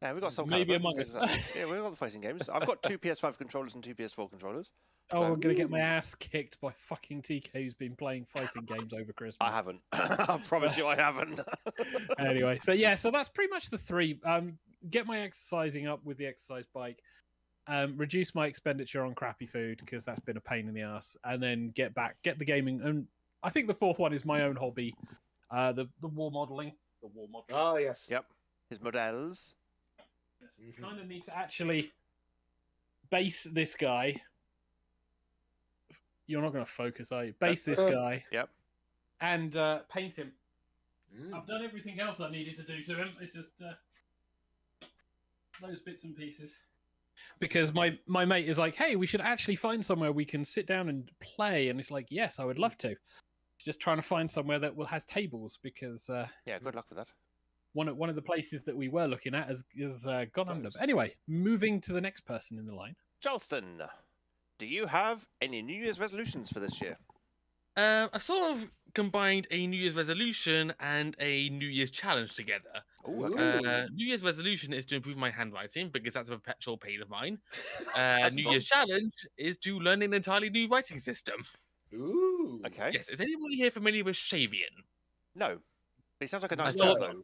Yeah, we've got some Maybe kind of Among Us. Yeah, we've got the fighting games. I've got 2 PS5 controllers and 2 PS4 controllers. Oh, So- I'm going to get my ass kicked by fucking TK who's been playing fighting games over Christmas. I haven't. I promise you I haven't. Anyway, but yeah, so that's pretty much the three. Get my exercising up with the exercise bike. Reduce my expenditure on crappy food because that's been a pain in the ass, and then get the gaming. And I think the fourth one is my own hobby, the war modeling. The war modeling. Ah, yes. Yep. His models. Kind of need to actually base this guy. You're not going to focus, are you? Base this guy. Yep. And paint him. Mm. I've done everything else I needed to do to him. It's just those bits and pieces. Because my mate is like, hey, we should actually find somewhere we can sit down and play. And it's like, yes, I would love to. It's just trying to find somewhere that has tables because Yeah, good luck with that. one of the places that we were looking at has gone under. But anyway, moving to the next person in the line. Charleston, do you have any New Year's resolutions for this year? I sort of combined a New Year's resolution and a New Year's challenge together. Ooh, okay. New Year's resolution is to improve my handwriting because that's a perpetual pain of mine. As New it's Year's challenge is to learn an entirely new writing system. Ooh. Okay. Yes, is anybody here familiar with Shavian? No. He sounds like a nice I chap, thought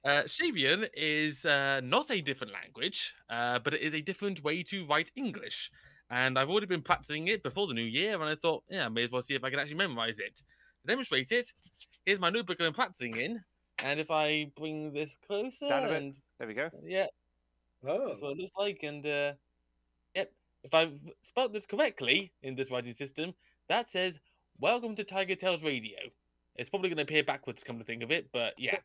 though. Shavian is not a different language, but it is a different way to write English. And I've already been practicing it before the new year, and I thought, yeah, I may as well see if I can actually memorize it. To demonstrate it, here's my notebook I'm practicing in, and if I bring this closer, Down a bit. and There we go. yeah, Oh. that's what it looks like. And yep, if I've spelled this correctly in this writing system, that says "Welcome to TigerTails Radio." It's probably going to appear backwards, come to think of it, but yeah.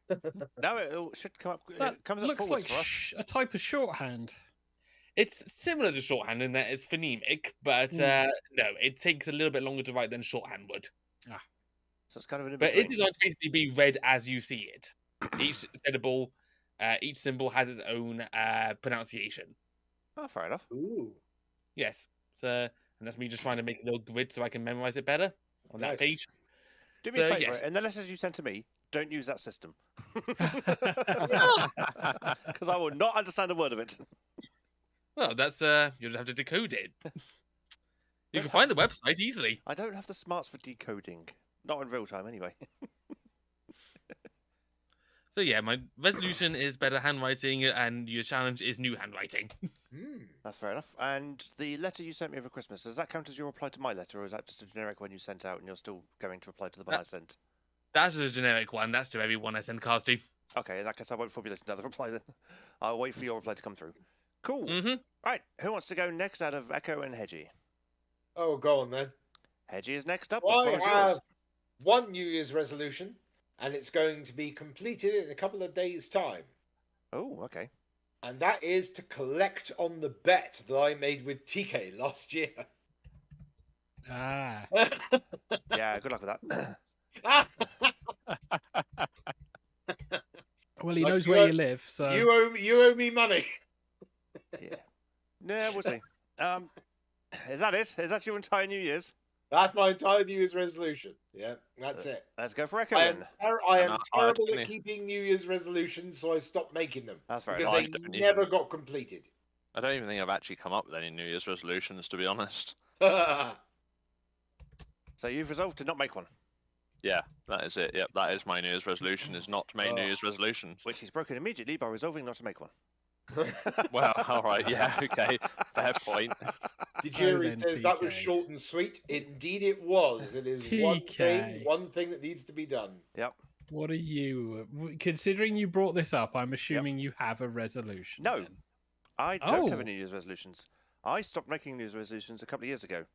No, it should come up. That It comes up looks forwards like for us. a type of shorthand. It's similar to shorthand in that it's phonemic, but no, it takes a little bit longer to write than shorthand would. So it's kind of an in But between. it is designed to basically be read as you see it. Each syllable, each symbol has its own pronunciation. Oh, fair enough. Ooh. Yes. So, and that's me just trying to make a little grid so I can memorize it better on that Nice. page. Do me a So, favour, yes. in the letters you sent to me, don't use that system. Oh, Because I will not understand a word of it. well, that's you just have to decode it. You can find the website easily. I don't have the smarts for decoding. Not in real time, anyway. So yeah, my resolution is better handwriting, and your challenge is new handwriting. That's fair enough. And the letter you sent me over Christmas, does that count as your reply to my letter, or is that just a generic one you sent out and you're still going to reply to the one I sent? That's a generic one. That's to everyone I send cards to. Okay, in that case I won't formulate another reply then. I'll wait for your reply to come through. Cool. Mm-hmm. Right, who wants to go next out of Echo and Hedgie? Oh, go on then. Hedgie is next up. Well, The I floor is yours. have one New Year's resolution, and it's going to be completed in a couple of days' time. Oh, okay. And that is to collect on the bet that I made with TK last year. Ah. Yeah, good luck with that. Well, he Like, knows you where owe- you live, so You owe me money. Yeah. Yeah, we'll see. Is that it? Is that your entire New Year's? That's my entire New Year's resolution. Yeah, that's it. Let's go for Echo I am, then. I And am I terrible don't at know. keeping New Year's resolutions, so I stopped making them That's fair because enough. they I don't never even- got completed. I don't even think I've actually come up with any New Year's resolutions, to be honest. So you've resolved to not make one, Yeah, that is it. Yep, that is my New Year's resolution, is not to make New Oh. Year's resolutions. which he's broken immediately by resolving not to make one. Well, all right, yeah, okay, fair point. Kijiri then, says that was TK. short and sweet. Indeed, it was. It is TK. one thing that needs to be done. Yep. what are you? Considering you brought this up, I'm assuming you have a resolution. No. then. I don't have Oh. any New Year's resolutions. I stopped making New Year's resolutions a couple of years ago.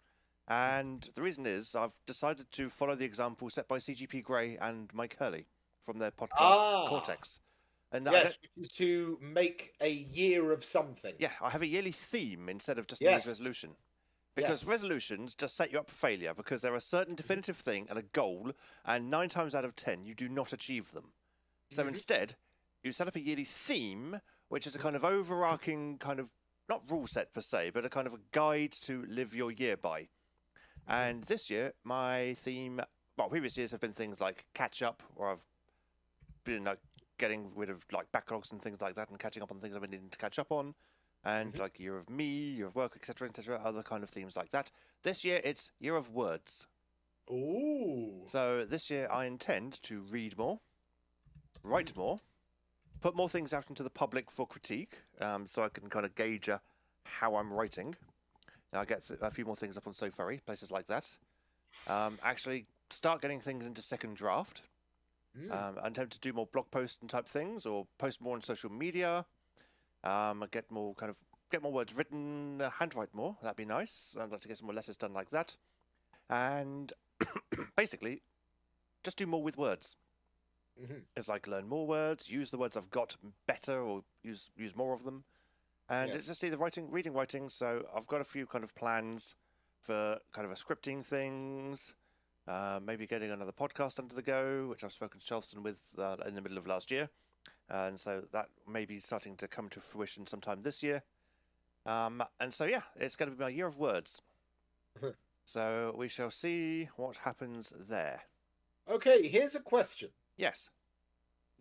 And the reason is I've decided to follow the example set by CGP Grey and Mike Hurley from their podcast Ah. Cortex. And I Yes, don't- which is to make a year of something. yeah, I have a yearly theme instead of just New Year's Yes. resolution. Because Yes. resolutions just set you up for failure because they're a certain definitive thing and a goal, and 9 times out of 10 you do not achieve them. So instead, you set up a yearly theme, which is a kind of overarching kind of, not rule set per se, but a kind of a guide to live your year by. And this year, my theme, well, previous years have been things like catch up, or I've been like getting rid of like backlogs and things like that, and catching up on things I've been needing to catch up on, and like year of me, year of work, etc., other kind of themes like that. This year, it's year of words. Ooh. So this year, I intend to read more, write more, put more things out into the public for critique, so I can kind of gauge how I'm writing. I'll get a few more things up on So Furry, places like that. Actually, start getting things into second draft. I intend to do more blog post and type things, or post more on social media. Get more words written, handwrite more. That'd be nice. I'd like to get some more letters done like that, and basically, just do more with words. It's like learn more words, use the words I've got better, or use more of them. And Yes. it's just either reading, writing. So I've got a few kind of plans for kind of a scripting things, maybe getting another podcast under the go, which I've spoken to Charleston with in the middle of last year. And so that may be starting to come to fruition sometime this year. And so, yeah, it's going to be my year of words. So we shall see what happens there. Okay, here's a question. Yes.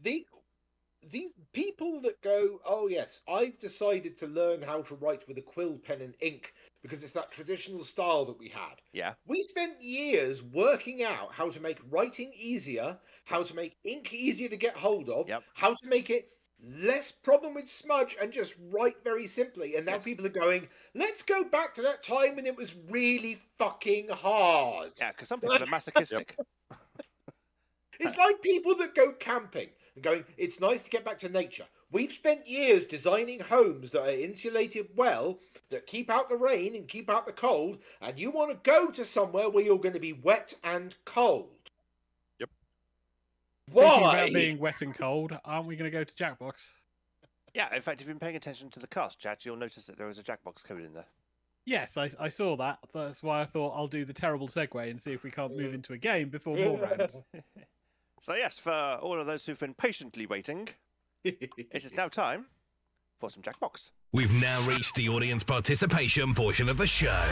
These people that go, oh yes, I've decided to learn how to write with a quill pen and ink because it's that traditional style that we had. Yeah. We spent years working out how to make writing easier, how to make ink easier to get hold of, Yep. how to make it less problem with smudge and just write very simply. And now Yes. people are going, let's go back to that time when it was really fucking hard. Yeah, because some people are masochistic. It's like people that go camping and going, it's nice to get back to nature. We've spent years designing homes that are insulated well, that keep out the rain and keep out the cold, and you want to go to somewhere where you're going to be wet and cold. Yep. Thinking Why? about being wet and cold, aren't we going to go to Jackbox? Yeah, in fact, if you've been paying attention to the cast chat, you'll notice that there is a Jackbox code in there. Yes, I saw that. That's why I thought I'll do the terrible segue and see if we can't move into a game before more rounds. So yes, for all of those who've been patiently waiting, it is now time for some Jackbox. We've now reached the audience participation portion of the show.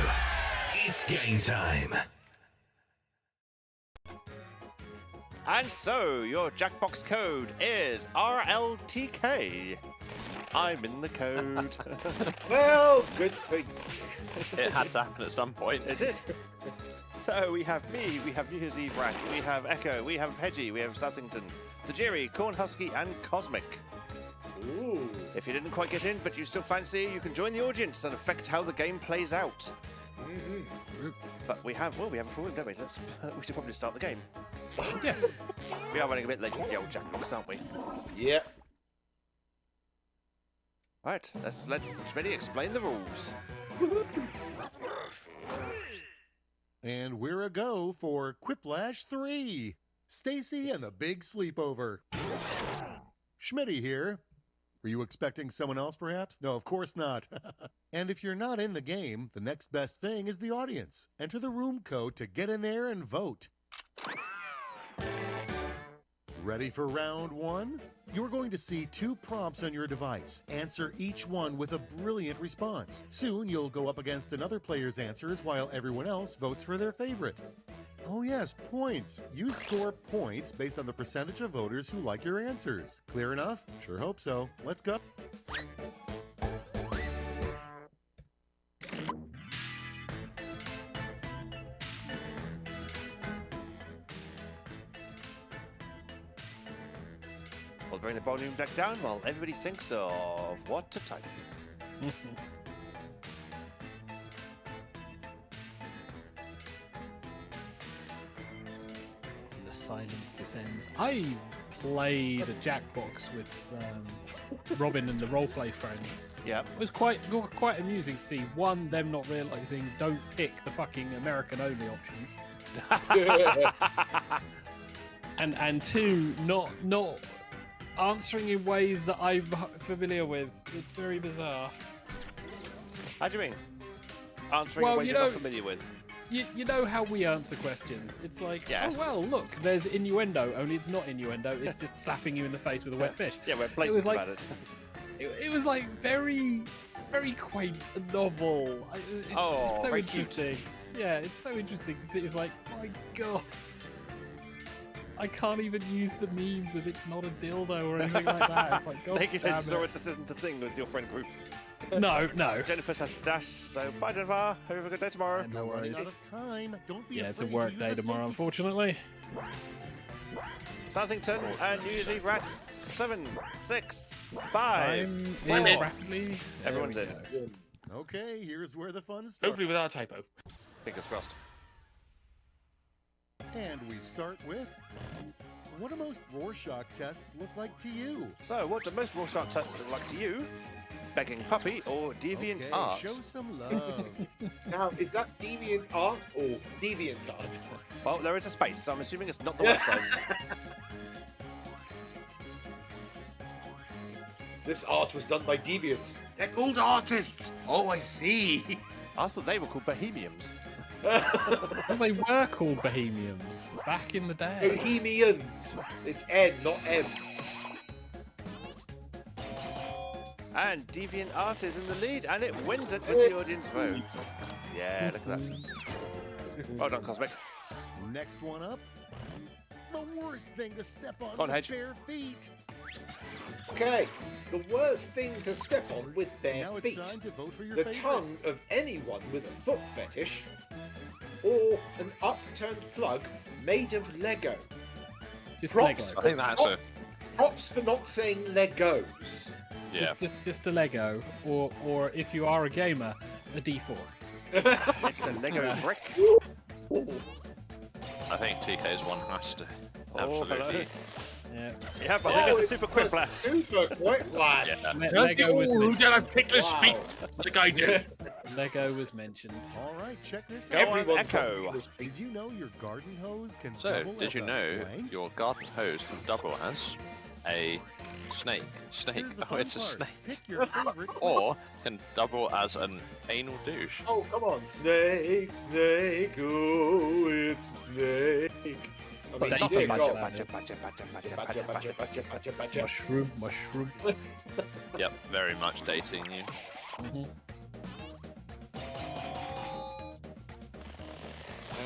It's game time. And so, your Jackbox code is RLTK. I'm in the code. Well, good for you. It had to happen at some point. It did. So we have me, we have New Year's Eve Rat, we have Echo, we have Hedgie, we have Southington, Tajiri, Cornhusky, and Cosmic. Ooh. If you didn't quite get in, but you still fancy, you can join the audience and affect how the game plays out. Mm-hmm. But we have a full room, don't we? We should probably start the game. Yes. We are running a bit late with the old Jackbox, aren't we? Yeah. Right, let's let Schmitty explain the rules. And we're a go for Quiplash 3. Stacy and the Big Sleepover. Schmitty here. Were you expecting someone else, perhaps? No, of course not. And if you're not in the game, the next best thing is the audience. Enter the room code to get in there and vote. Ready for round one? You're going to see 2 prompts on your device. Answer each one with a brilliant response. Soon you'll go up against another player's answers while everyone else votes for their favorite. Oh yes, points. You score points based on the percentage of voters who like your answers. Clear enough? Sure hope so. Let's go. We'll bring the volume back down while everybody thinks of what to type. The silence descends. I played a Jackbox with Robin and the roleplay friends. Yeah. It was quite amusing to see, one, them not realising don't pick the fucking American-only options. And two, not answering in ways that I'm familiar with. It's very bizarre. How do you mean? Answering Well, a way you you're not know- familiar with. You know how we answer questions. It's like, Yes. oh well, look, there's innuendo, only it's not innuendo, it's just slapping you in the face with a wet fish. Yeah, we're blatant was like- about it. It was like very, very quaint and novel. It's so very cute. interesting. Yeah, it's so interesting to see. It's like, my god, I can't even use the memes of it's not a dildo or anything like that. It's like, god Naked damn Edgesaurus, this isn't a thing with your friend group. it. No. Jennifer's had to dash, so bye Jennifer. Hope you have a good day tomorrow. No Running worries. out of time. Don't be Yeah, it's a afraid work to use day a tomorrow, safety- unfortunately. Southington and New Year's Eve Rat. 7, 6, 5, Time 4. is rapidly. Everyone's There we in. go. Okay, here's where the fun starts. Hopefully without a typo. Fingers crossed. And we start with, what do most Rorschach tests look like to you? So, what do most Rorschach tests look like to you? Begging puppy or deviant Okay, art? show some love. Now, is that deviant art or deviant art? Well, there is a space, so I'm assuming it's not the website. This art was done by deviants. They're called artists. Oh, I see. I thought they were called Bohemians. Well, they were called Bohemians back in the day. Bohemians. It's N, not M. And Deviant Art is in the lead, and it wins it with the audience votes. Yeah, look at that. Well done, Cosmic. Next one up, the worst thing to step on Go on, with Hedge. bare feet. Okay, the worst thing to step on with bare Now it's feet. time to vote for your The favorite. tongue of anyone with a foot fetish, or an upturned plug made of Lego. Just Props. Lego. I think that's a Props for not saying Legos. yeah. Just a Lego, or if you are a gamer, a D4. It's a Lego brick. I think TK's one has to. Oh, hello. Absolutely. Yeah. Yeah, but I think it's a super quick blast. Super quick blast. Yeah. Lego was Who mentioned. did have ticklish Wow. feet? The guy did. Lego was mentioned. All right, check this Go out. on, Everyone's Echo. got this. Did you know your garden hose can So, double did as you a know blank? your garden hose can double as a snake? Snake. Here's the Oh, fun it's a part. snake. Pick your favorite. Or can double as an anal douche. Oh, come on. Snake, snake, oh, it's a snake. But mean, not dear a God. badger. Mushroom. Yep, very much dating you. Mhm.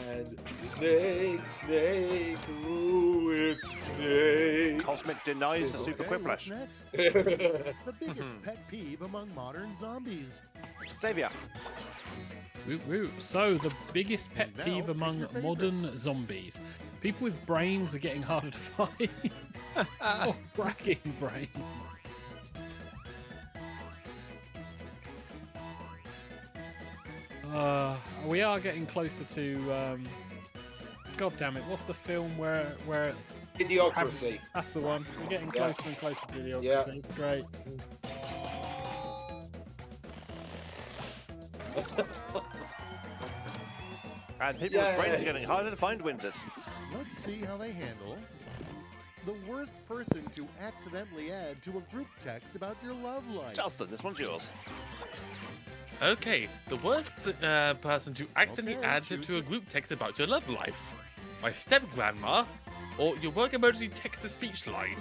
And snake, ooh, it's snake. Cosmic denies the Super Okay, what's Quiplash. next? The biggest pet peeve among modern zombies. Xavier. Woo woo. So, the biggest pet And now, peeve pick among your favorite. modern zombies. People with brains are getting harder to find. Or bragging brains. We are getting closer to. God damn it! What's the film where Idiocracy. that's the one? We're getting Yeah. closer and closer to the Yeah. Idiocracy. It's great. And people with brains are Yay. getting harder to find wins it. Let's see how they handle the worst person to accidentally add to a group text about your love life. Charleston, this one's yours. Okay, the worst person to accidentally Okay, add choose to a it. group text about your love life. My step grandma, or your work emergency text-to-speech line.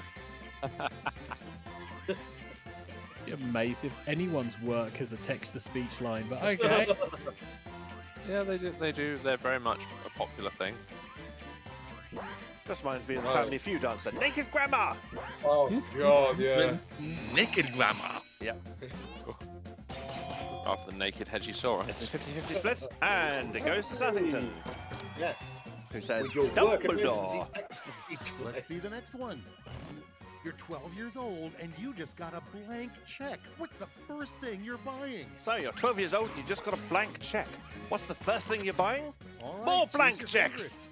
Be amazed if anyone's work has a text-to-speech line, but okay. Yeah, they do. They do. They're very much a popular thing. Just reminds me of the Family Feud answer. Naked Grandma! Oh, God, yeah. Naked grandma. Yep. Rather than naked Hedgie It's a 50-50 split. And it goes to Southington, Yes. who says With your work emergency Dumbledore. text-to-speech line. Let's see the next one. You're 12 years old and you just got a blank check. What's the first thing you're buying? So you're 12 years old, you just got a blank check. What's the first thing you're buying? All right, More choose blank your checks!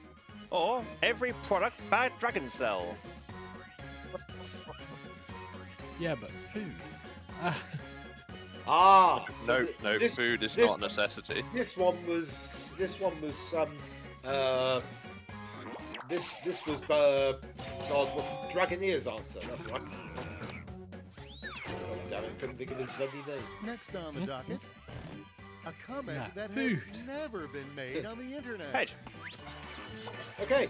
Or every product Bad Dragon sell. Yeah, but food. Ah, No, so no, this- food is this- not a necessity. This one was this was God, what's Dragoneer's answer? That's right. Oh, damn it, couldn't think of his bloody name. Next on the docket, a comment Nah, that food. has never been made on the internet. Hedge. Okay,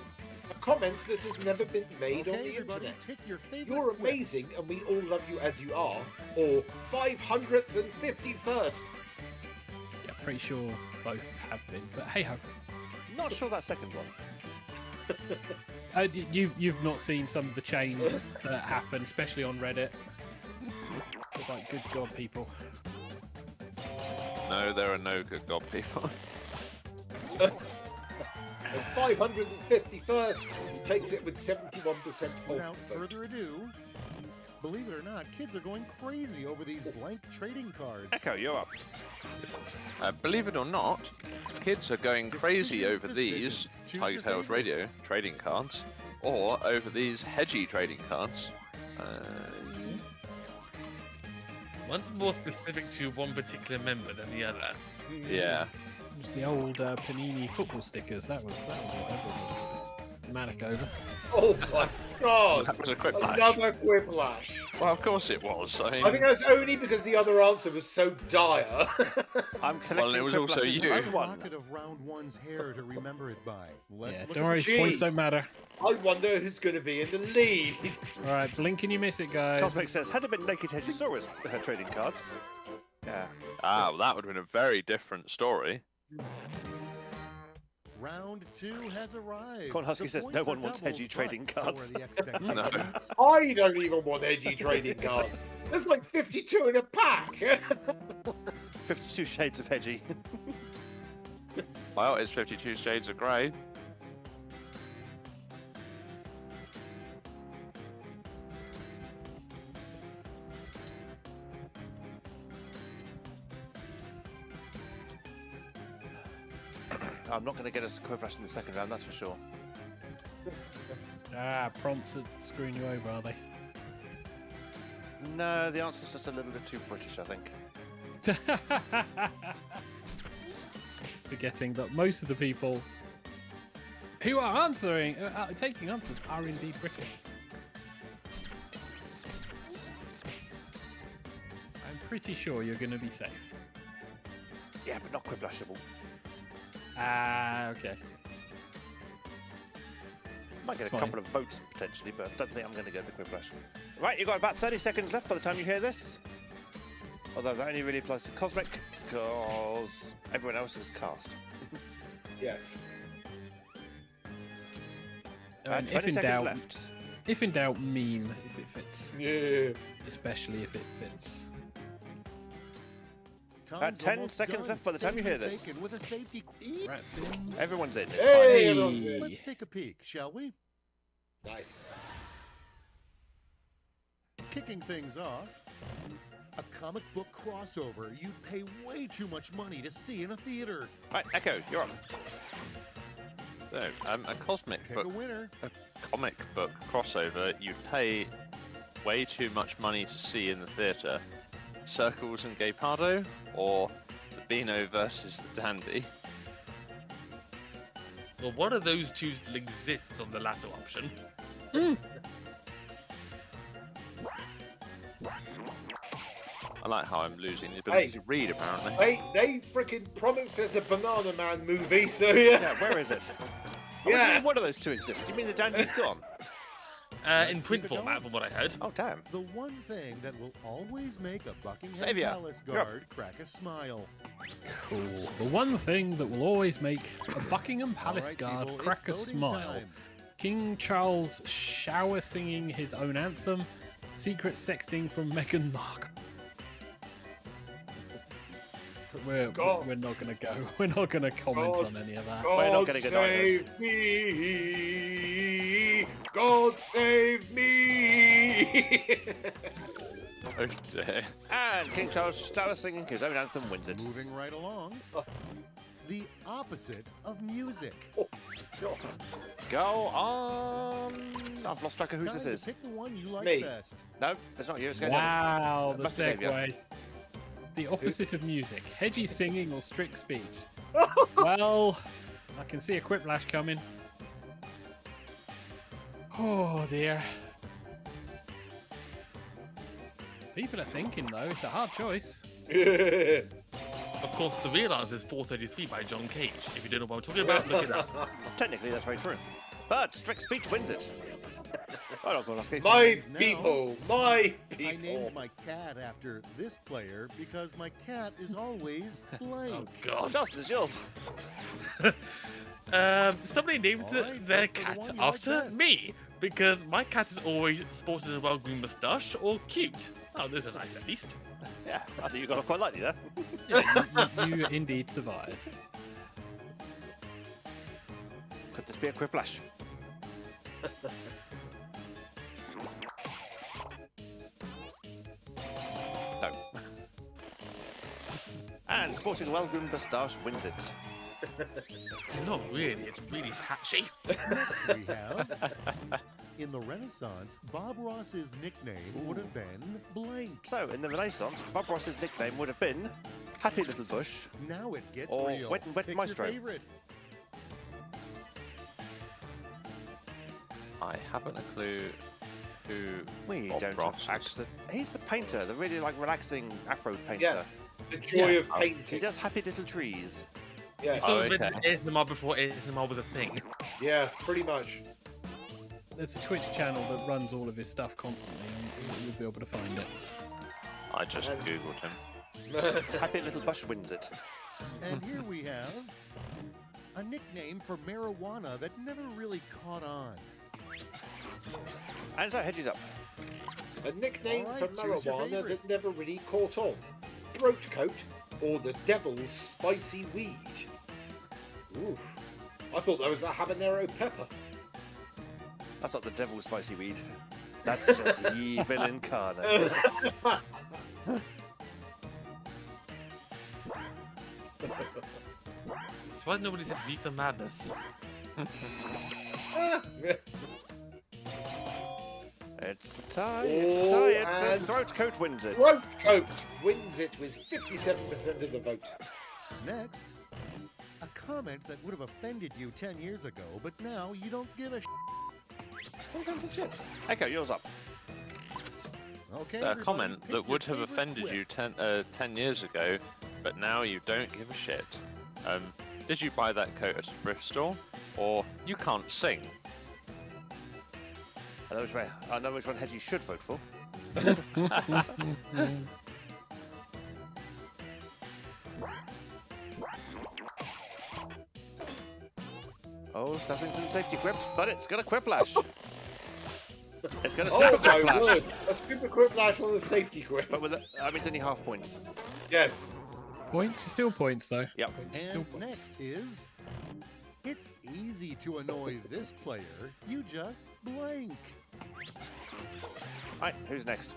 a comment that has never been made Okay, on the everybody, internet. pick your favorite You're quip. amazing, and we all love you as you are. Or 551st. Yeah, pretty sure both have been, but hey ho. Not sure that second one. You've not seen some of the chains that happen, especially on Reddit. It's like, good God, people. No, there are no good god people. And 551st takes it with 71% Without of the vote. further ado, believe it or not, kids are going crazy over these blank trading cards. Echo, you're up. Believe it or not, kids are going crazy Decisions, over these decisions. Choose your TigerTails favorite. Radio trading cards, or over these Hedgie trading cards. One's more specific to one particular member than the other. Yeah. It was the old Panini football stickers. That was what everyone was manic over. Oh my God! That was a quick flash. Another quiplash. Well, of course it was. I mean, I think that's only because the other answer was so dire. I'm collecting it was also Quiplashes you. round one. Pocket of round one's hair to remember it by. Let's Yeah, look don't at worry, the points Jeez. don't matter. I wonder who's going to be in the lead. All right, blink and you miss it, guys. Cosmic says, had it been Naked Hedgesaurus trading cards. Yeah. well, that would have been a very different story. Round two has arrived. Cornhusky The says points no are one wants doubled, hedgy trading but so are cards. the expectations. I don't even want edgy trading cards. There's like 52 in a pack. 52 shades of hedgy. Well, it's 52 Shades of Grey. I'm not going to get us Quiplash in the second round, that's for sure. Prompts are screwing you over, are they? No, the answer's just a little bit too British, I think. Forgetting that most of the people who are taking answers are indeed British. I'm pretty sure you're going to be safe. Yeah, but not Quiplashable. Okay. Might get a Fine. couple of votes potentially, but I don't think I'm going to get the Quiplash. Right, you've got about 30 seconds left by the time you hear this. Although that only really applies to Cosmic, because everyone else is cast. Yes. And If 20 in seconds doubt, left. if in doubt, meme if it fits, Yeah. especially if it fits. Time's 10 almost seconds done. left by the time you hear Save your this. bacon with a safety. Rats in. Everyone's in. It's Hey, fine. everyone's in. Let's take a peek, shall we? Nice. Kicking things off, a comic book crossover you'd pay way too much money to see in a theater. Right, Echo, you're on. So, a cosmic Pick book, a winner. a comic book crossover, you pay way too much money to see in the theatre. Circles and Gay Pardo, or the Beano versus the Dandy. Well, one of those two still exists on the latter option. I like how I'm losing the ability to read, apparently. They freaking promised us a Banana Man movie, so yeah. Yeah, where is it? Oh, what do you Yeah. mean one of those two exists? Do you mean the Dandy's gone? In keep print it format, going. from what I heard. Oh, damn. The one thing that will always make a Buckingham Saviour, Palace you're up. guard crack a smile. Cool. The one thing that will always make a Buckingham Palace All right, guard people, crack a it's voting smile. time. King Charles shower singing his own anthem. Secret sexting from Meghan Markle. We're God. not gonna go. We're not gonna comment God. on any of that. We're not God gonna get save me! God save me! Oh dear. And King Charles shower singing his own anthem wins it. Moving right along, the opposite of music. Go on. I've lost track of who Time this to is. pick the one you like Me. best. No, it's not you. It's going Wow, the Must be Saviour. segue. The opposite of music. Hedgy singing or strict speech? Well, I can see a quiplash coming. Oh dear. People are thinking though, it's a hard choice. Of course, the real answer is 433 by John Cage. If you don't know what I'm talking about, look it up. Well, technically, that's very true. But strict speech wins it. Oh, no, Goloski. My Now, people, my I people. named my cat after this player because my cat is always blank. Oh God. Justin, it's yours. Somebody named Alright, their vote for the cat one you like after best. me because my cat is always sporting a well-groomed moustache or cute. Oh, those are nice at least. Yeah, I think you got off quite lightly there. Yeah, you indeed survive. Could this be a quiplash? No. And sporting a well-groomed moustache wins it. Not really. It's really patchy. Next we have, in the Renaissance, Bob Ross's nickname would have been blank. So, in the Renaissance, Bob Ross's nickname would have been Happy Little Bush. Now it gets Or real. Wet and Wet Pick Maestro. your favorite. I haven't a clue who We Bob don't Ross have is. acts. He's the painter, the really relaxing Afro painter. Yes, the joy of He painting. does Happy Little Trees. Yes. So Oh, okay. ASMR before ASMR was a thing. Yeah, pretty much. There's a Twitch channel that runs all of his stuff constantly, and you'll be able to find it. I just And- googled him. Happy Little Bush wins it. And here we have a nickname for marijuana that never really caught on. And so, Hedges up. A nickname All for right, choose your marijuana favourite. that never really caught on. Throat coat or the devil's spicy weed. Oof. I thought that was the habanero pepper. That's not the devil's spicy weed. That's just evil incarnate. That's why nobody said Reefer Madness. Ah, It's a tie. It's a tie. It's a and throat coat wins it. Throat coat wins it with 57% of the vote. Next, a comment that would have offended you 10 years ago, but now you don't give a What's that shit? Echo, yours up. Okay, A everybody, comment pick that would your have favorite offended whip. you 10 years ago, but now you don't give a shit. Did you buy that coat at a thrift store? Or you can't sing? I know which one Hedgie should vote for. Oh, Southington safety quipped, but it's got a quiplash. It's got a super quiplash. Word. A super quiplash on the safety quip. But with it's only half points. Yes. Points? It's still points, though. Yep. And next is... It's easy to annoy this player. You just blank. Right, who's next?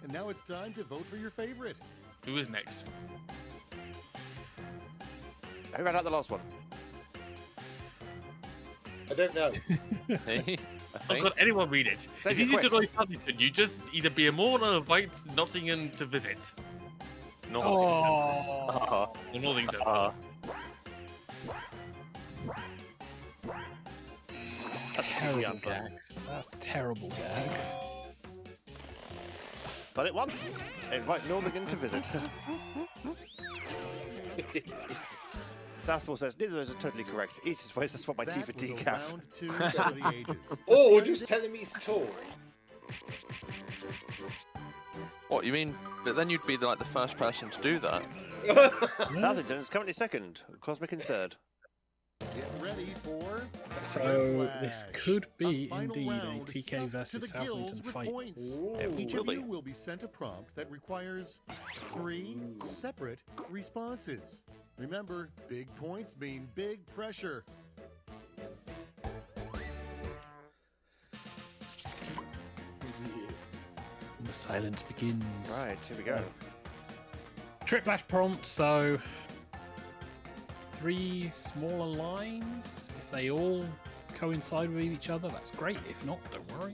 And now it's time to vote for your favorite. Who is next? Who ran out the last one? I don't know. Hey, I Oh think. god, anyone read it? Save It's your easy to quick. annoy Southington. You just either be a moron or invite Nottingham to visit. Not Oh. Or Northington. That's a Terrible tricky answer. gags. That's terrible gags. But it won. Invite Northern to visit. Southpaw says neither of those are totally correct. Easiest way is to swap my T for That was a decaf. round 2 for the ages. Or just tell him he's tall. What you mean? But then you'd be the first person to do that. Southington is currently second. Cosmic in third. Get ready for... So this Flash. could be final indeed a round TK stuck to versus the gills Southampton with fight. points. It Each will of be. you will be sent a prompt that requires 3 separate responses. Remember, big points mean big pressure. And the silence begins. Right, here we go. Trip bash prompt, so 3 smaller lines. If they all coincide with each other, that's great. If not, don't worry.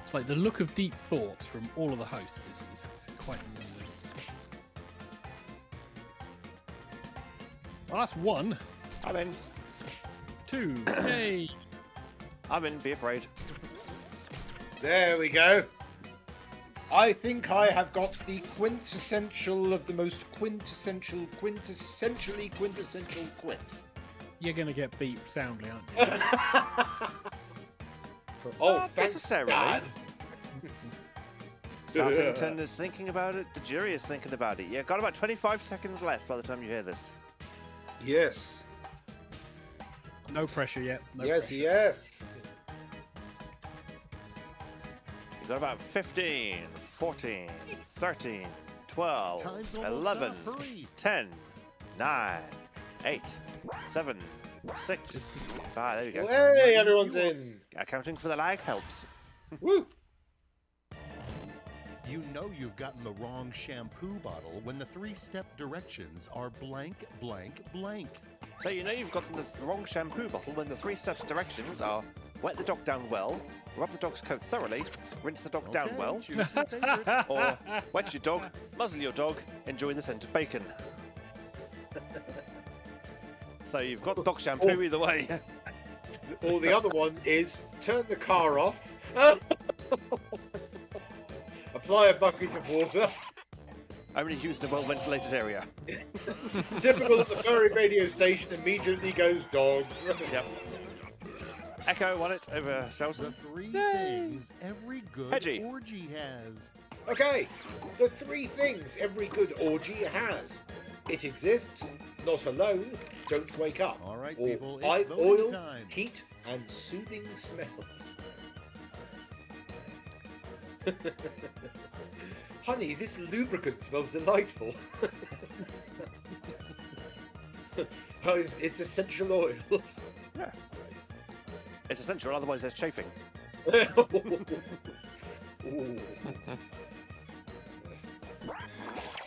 It's like the look of deep thought from all of the hosts is quite amazing. Well, that's 1. I'm in. 2. Yay! I'm in. Be afraid. There we go. I think I have got the quintessential of the most quintessentially quintessential quips. You're gonna get beat soundly, aren't you? Oh, Not thanks, necessarily. Dad. Southington is thinking about it. The jury is thinking about it. Yeah, got about 25 seconds left by the time you hear this. Yes. No pressure yet. No Yes, pressure. yes. You've got about 15, 14, 13, 12, Time's almost 11, up. Hurry. 10, 9, 8, 7, 6, 5. There we go. Hey, everyone's in. Accounting for the lag helps. Woo. You know you've gotten the wrong shampoo bottle when the 3-step directions are blank, blank, blank. So you know you've gotten the wrong shampoo bottle when the 3 steps directions are wet the dog down well, rub the dog's coat thoroughly, rinse the dog down Okay, well, choose your favorite. or wet your dog, muzzle your dog, enjoy the scent of bacon. So you've got dog shampoo either way. Or the other one is turn the car off. Apply a bucket of water. Only used in a well-ventilated area. Typical of the furry radio station immediately goes dogs. Yep. Echo won it over The Shelton. 3 things every good Hedgie. orgy has. Okay, the 3 things every good orgy has. It exists, not alone, don't wake up. All right, or people, it's eye voting oil, time. heat, and soothing smells. Honey, this lubricant smells delightful. Oh, it's essential oils. Yeah. It's essential, otherwise there's chafing. Ooh.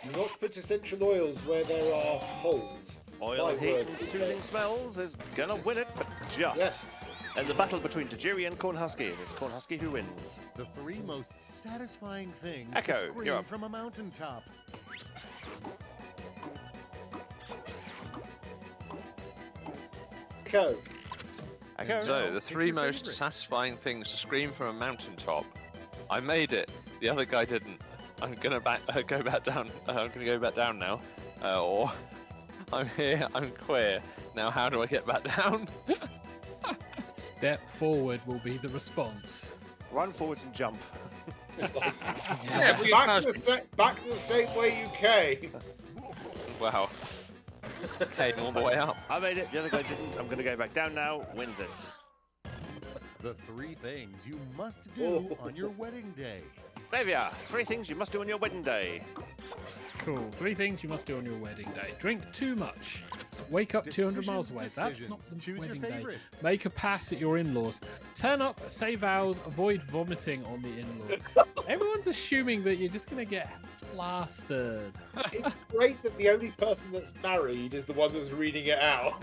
Do not put essential oils where there are holes. Oil, My heat, word. and soothing smells is gonna win it, but just. Yes. And the battle between Tajiri and Cornhusky, and it's Cornhusky who wins. The 3 most satisfying things Echo, to scream you're up. from a mountaintop. Go. Echo. So, the pick 3 your most favorite. satisfying things to scream from a mountaintop. I made it. The other guy didn't. I'm gonna go back down. I'm gonna go back down now, or I'm here. I'm queer. Now, how do I get back down? Step forward will be the response. Run forwards and jump. Yeah, but you're back fast. back to the same way you came. Wow. Came all the way up. I made it. The other guy didn't. I'm going to go back down now. Wins it. The 3 things you must do on your wedding day. Xavier, 3 things you must do on your wedding day. Cool. 3 things you must do on your wedding day. Drink too much. Wake up 200 miles away. That's not the Choose your wedding day. favorite. Make a pass at your in-laws. Turn up, say vows, avoid vomiting on the in-law. Everyone's assuming that you're just going to get plastered. It's great that the only person that's married is the one that's reading it out.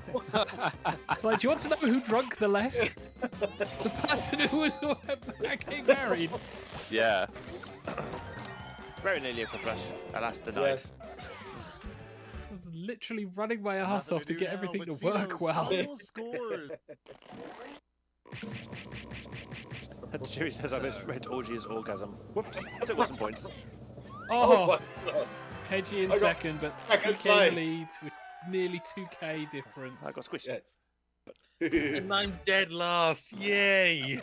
It's like, do you want to know who drunk the less? The person who was getting married. Yeah. Very nearly accomplished. Alas, denied. Yes. I was literally running my ass Nothing off to do get now everything but to see work those well. final scores. Chewie says I misread Orgy's orgasm. Whoops. I took some points. Oh, my God. Hedgie in I got second, but second TK place. leads with nearly 2k difference. I got squished. Yes. And I'm dead last. Yay!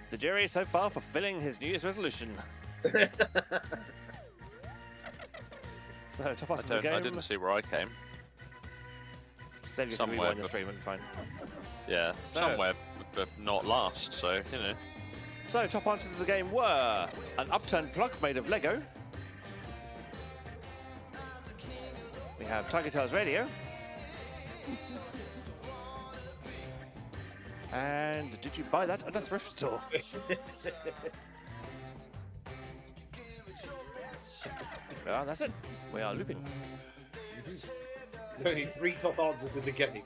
The jury so far fulfilling his New Year's resolution. So, top us of the game. I didn't see where I came. Xavier can Somewhere, rewind the but- stream and fine. Yeah, So- somewhere, but not last. So you know. So, top answers of the game were an upturned plug made of Lego. We have TigerTails Radio. And did you buy that at a thrift store? Well, that's it. We are looping. Only 3 top answers in the game.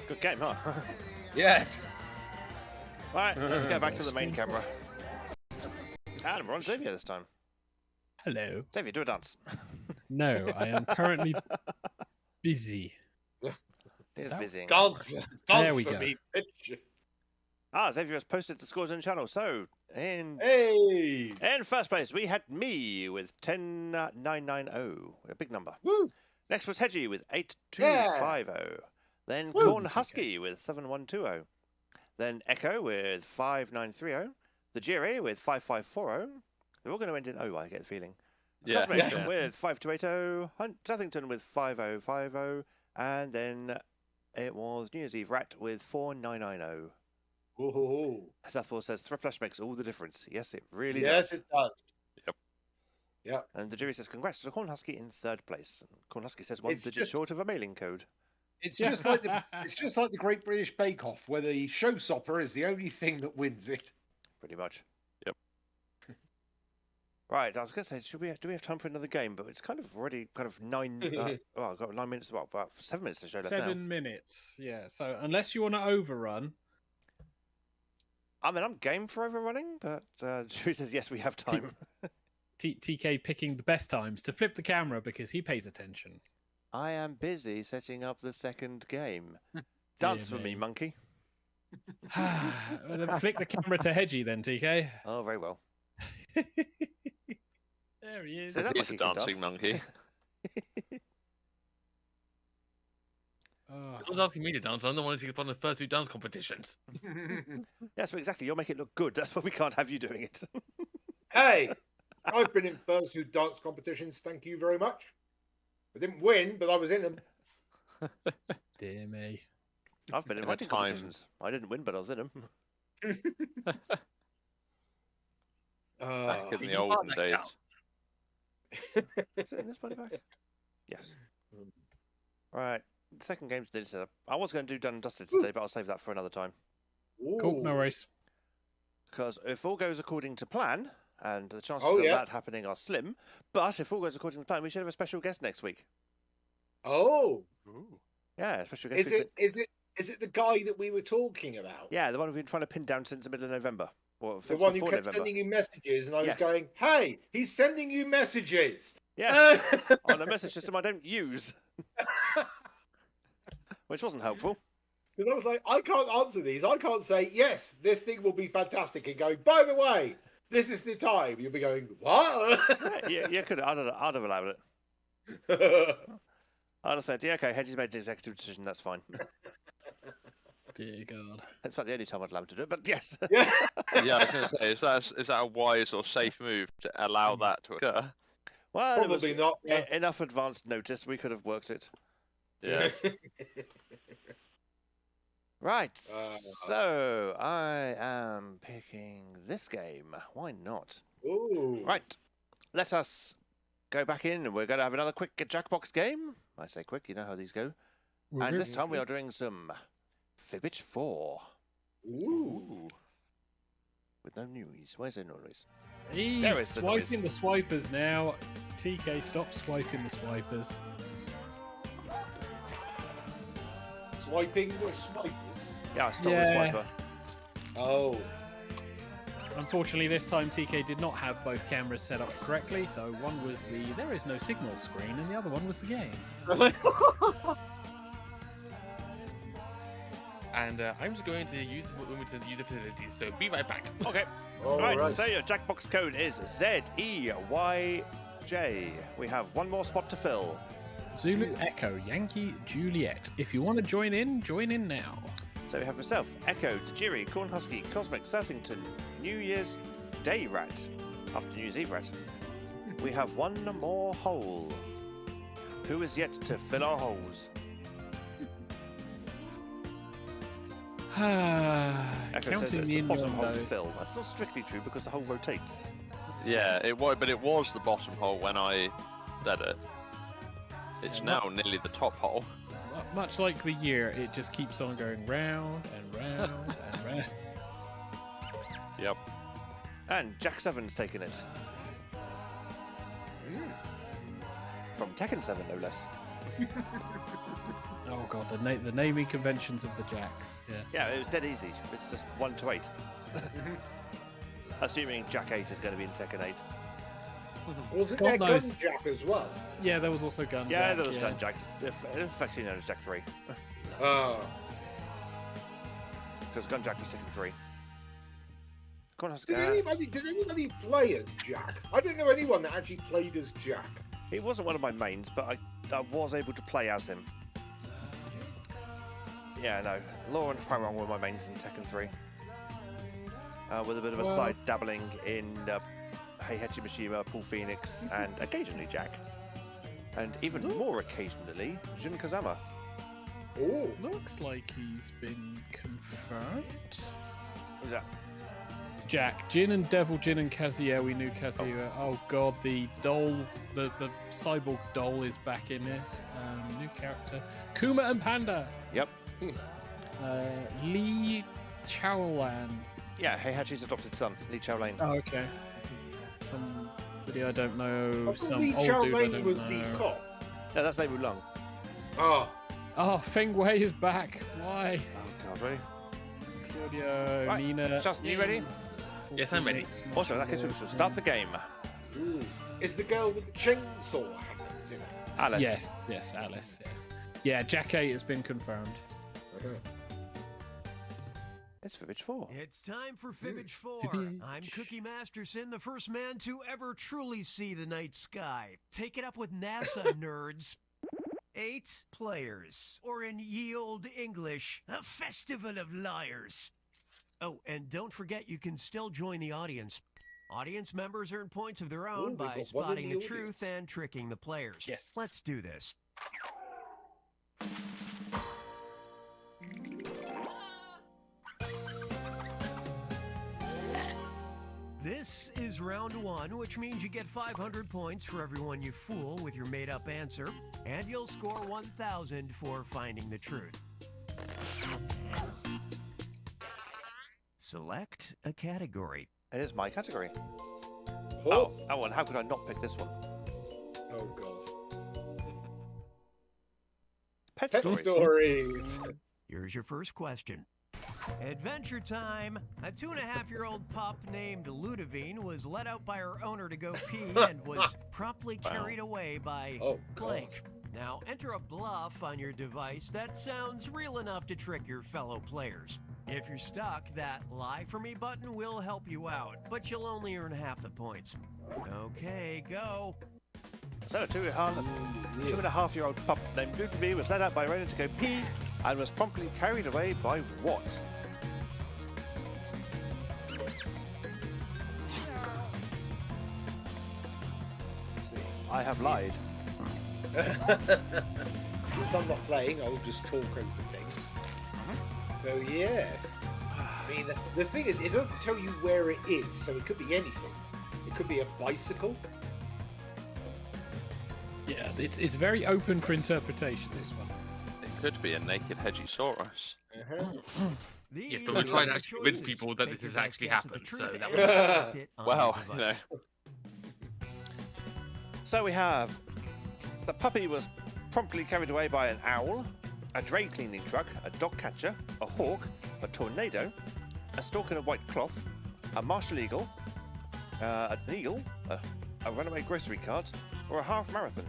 Good game, huh? Yes. Alright, let's go back to the main camera. And we're on Xavier this time. Hello. Xavier, do a dance. No, I am currently busy. He's That- busy. Dance. There Dance we for go. me, bitch. Xavier has posted the scores in the channel. So, in Hey. first place, we had me with 10,990, a big number. Woo. Next was Hedgie with 8250. Then Corn Husky with 7120. Then Echo with 5930. The Jury with 5540. They're all going to end in O, I get the feeling. Yeah. Cosmic Yeah. with 5280. Southington with 5050. And then it was New Year's Eve Rat with 4990. Ooh. Southpaw says Thriplash makes all the difference. Yes, it really Yes, does. it does. Yep. Yep. And the jury says congrats to Corn Husky in 3rd place. And Corn Husky says one It's digit just- short of a mailing code. It's just like the Great British Bake Off, where the showstopper is the only thing that wins it. Pretty much. Yep. Right, I was going to say, do we have time for another game? But it's kind of already 9. I've got 9 minutes. Well, about 7 minutes to show left 7 minutes. Yeah. So unless you want to overrun, now. I mean, I'm game for overrunning, but jury says yes, we have time. TK picking the best times to flip the camera because he pays attention. I am busy setting up the second game. Dance for me, me. monkey. Well, then flick the camera to Hedgie then, TK. Oh, very well. There he is. So that He's a monkey can dancing dance. monkey. Oh. I was asking me to dance. I'm the one who takes part in the first 2 dance competitions. Yes, well, exactly. You'll make it look good. That's why we can't have you doing it. Hey, I've been in first 2 dance competitions. Thank you very much. I didn't win, but I was in them. Dear me. I've been in In a writing time. competitions. I didn't win, but I was in them. Back in the You are olden that days. counts. Is it in this bloody bag? Yes. Right. Second game's been set up. I was going to do Done and Dusted today, but I'll save that for another time. Cool, no Ooh. worries. Because if all goes according to plan, and the chances Oh, of yeah. that happening are slim, but if all goes according to plan, we should have a special guest next week. Oh, Ooh. Yeah, a special guest. is it the guy that we were talking about? Yeah, the one we've been trying to pin down since the middle of November. Or The since one who before kept November. sending you messages, and I was Yes. going, "Hey, he's sending you messages." Yes, on a message system I don't use. Which wasn't helpful. Because I was like, I can't answer these. I can't say, yes, this thing will be fantastic. And going, by the way, this is the time. You'll be going, what? Yeah, you could. I'd have allowed it. I'd have said, yeah, okay, Hedges made an executive decision. That's fine. Dear God. That's about the only time I'd allow him to do it. But yes. Yeah. Yeah, I was going to say, is that a wise or safe move to allow that to occur? Well, it was Probably not. Yeah. enough advance notice. We could have worked it. Yeah. Right. So I am picking this game. Why not? Ooh. Right. Let us go back in, and we're going to have another quick Jackbox game. I say quick, you know how these go. And this time we are doing some Fibbage 4. Ooh. With no noise. Where's the noise? He's There is the noise. swiping the swipers now. TK, stop swiping the swipers. Swiping the swipers. Yeah, I stole the Yeah. swiper. Oh. Unfortunately, this time TK did not have both cameras set up correctly, so one was the there is no signal screen, and the other one was the game. And I'm just going to use the user facilities, so be right back. Okay. All right. right. So your Jackbox code is ZEYJ. We have one more spot to fill. Zulu Echo Yankee Juliet. If you want to join in now. So we have myself, Echo, Tajiri, Corn Husky, Cosmic, Southington, New Year's Day Rat. After New Year's Eve Rat. We have one more hole. Who is yet to fill our holes? Echo says Counting it's the the bottom hole to innuendos. fill. That's not strictly true because the hole rotates. Yeah, it was, but it was the bottom hole when I said it. It's Yeah, now nearly the top hole. Much like the year, it just keeps on going round and round and round. Yep. And Jack 7's taken it. From Tekken 7, no less. Oh god, the naming conventions of the Jacks. Yes. Yeah, it was dead easy. It's just 1 to 8. Assuming Jack 8 is going to be in Tekken 8. Wasn't God there knows. Gunjack as well? Yeah, there was also Gun. Yeah, Jack, there was Gun Jack. Affectionately known as Jack 3. Oh. Because Gun Jack was Tekken 3. Corn Did Husky. anybody play as Jack? I don't know anyone that actually played as Jack. He wasn't one of my mains, but I was able to play as him. Yeah, no. Law and Farrong were my mains in Tekken 3. With a bit of a side dabbling in Heihachi Mishima, Paul Phoenix, and occasionally Jack. And even more occasionally, Jun Kazama. Oh. Looks like he's been confirmed. Who's that? Jack, Jin and Devil Jin and Kazuya. We knew Kazuya. Oh god, the doll, the cyborg doll is back in this. New character, Kuma and Panda. Yep. Lee Chaolan. Yeah, Heihachi's adopted son, Lee Chao Lane. Oh, okay. Somebody I don't know. Some Lee old Chow dude I Lane don't was know. the cop. No, that's Lei Wulong. Oh. Oh, Feng Wei is back. Why? Oh, God, really? Claudio, Right, Nina. Justin, you ready? Yes, I'm ready. Also, in that case, we shall start the game. Ooh. Is the girl with the chainsaw hands in it? Alice. Yes, Alice. Yeah, Jack 8 has been confirmed. It's Fibbage 4. It's time for Fibbage 4. Fibbage. I'm Cookie Masterson, the first man to ever truly see the night sky. Take it up with NASA, nerds. 8 players, or in ye olde English, a festival of liars. Oh, and don't forget you can still join the audience. Audience members earn points of their own Ooh, we by got one in spotting the the truth audience. and tricking the players. Yes. Let's do this. This is round 1, which means you get 500 points for everyone you fool with your made-up answer, and you'll score 1,000 for finding the truth. Select a category. It is my category. Oh. Oh, and how could I not pick this one? Oh, God. Pet Pet stories. stories. Here's your first question. Adventure time! A 2.5-year-old pup named Ludovine was let out by her owner to go pee and was promptly carried away by Oh, blank. Now enter a bluff on your device that sounds real enough to trick your fellow players. If you're stuck, that Lie For Me button will help you out, but you'll only earn half the points. Okay, go. So a 2.5-year-old pup named Ludovic was led out by Rainer to go pee and was promptly carried away by what? I have lied. Since I'm not playing, I'll just talk over things. So yes, I mean the thing is, it doesn't tell you where it is, so it could be anything. It could be a bicycle. Yeah, it's very open for interpretation, this one. It could be a naked Hedgesaurus. Yes, but we're trying to actually convince people that this has actually happened, so that was... Well, you know. So we have the puppy was promptly carried away by an owl, a dray cleaning truck, a dog catcher, a hawk, a tornado, a stork in a white cloth, a martial eagle, an eagle, a runaway grocery cart, or a half marathon.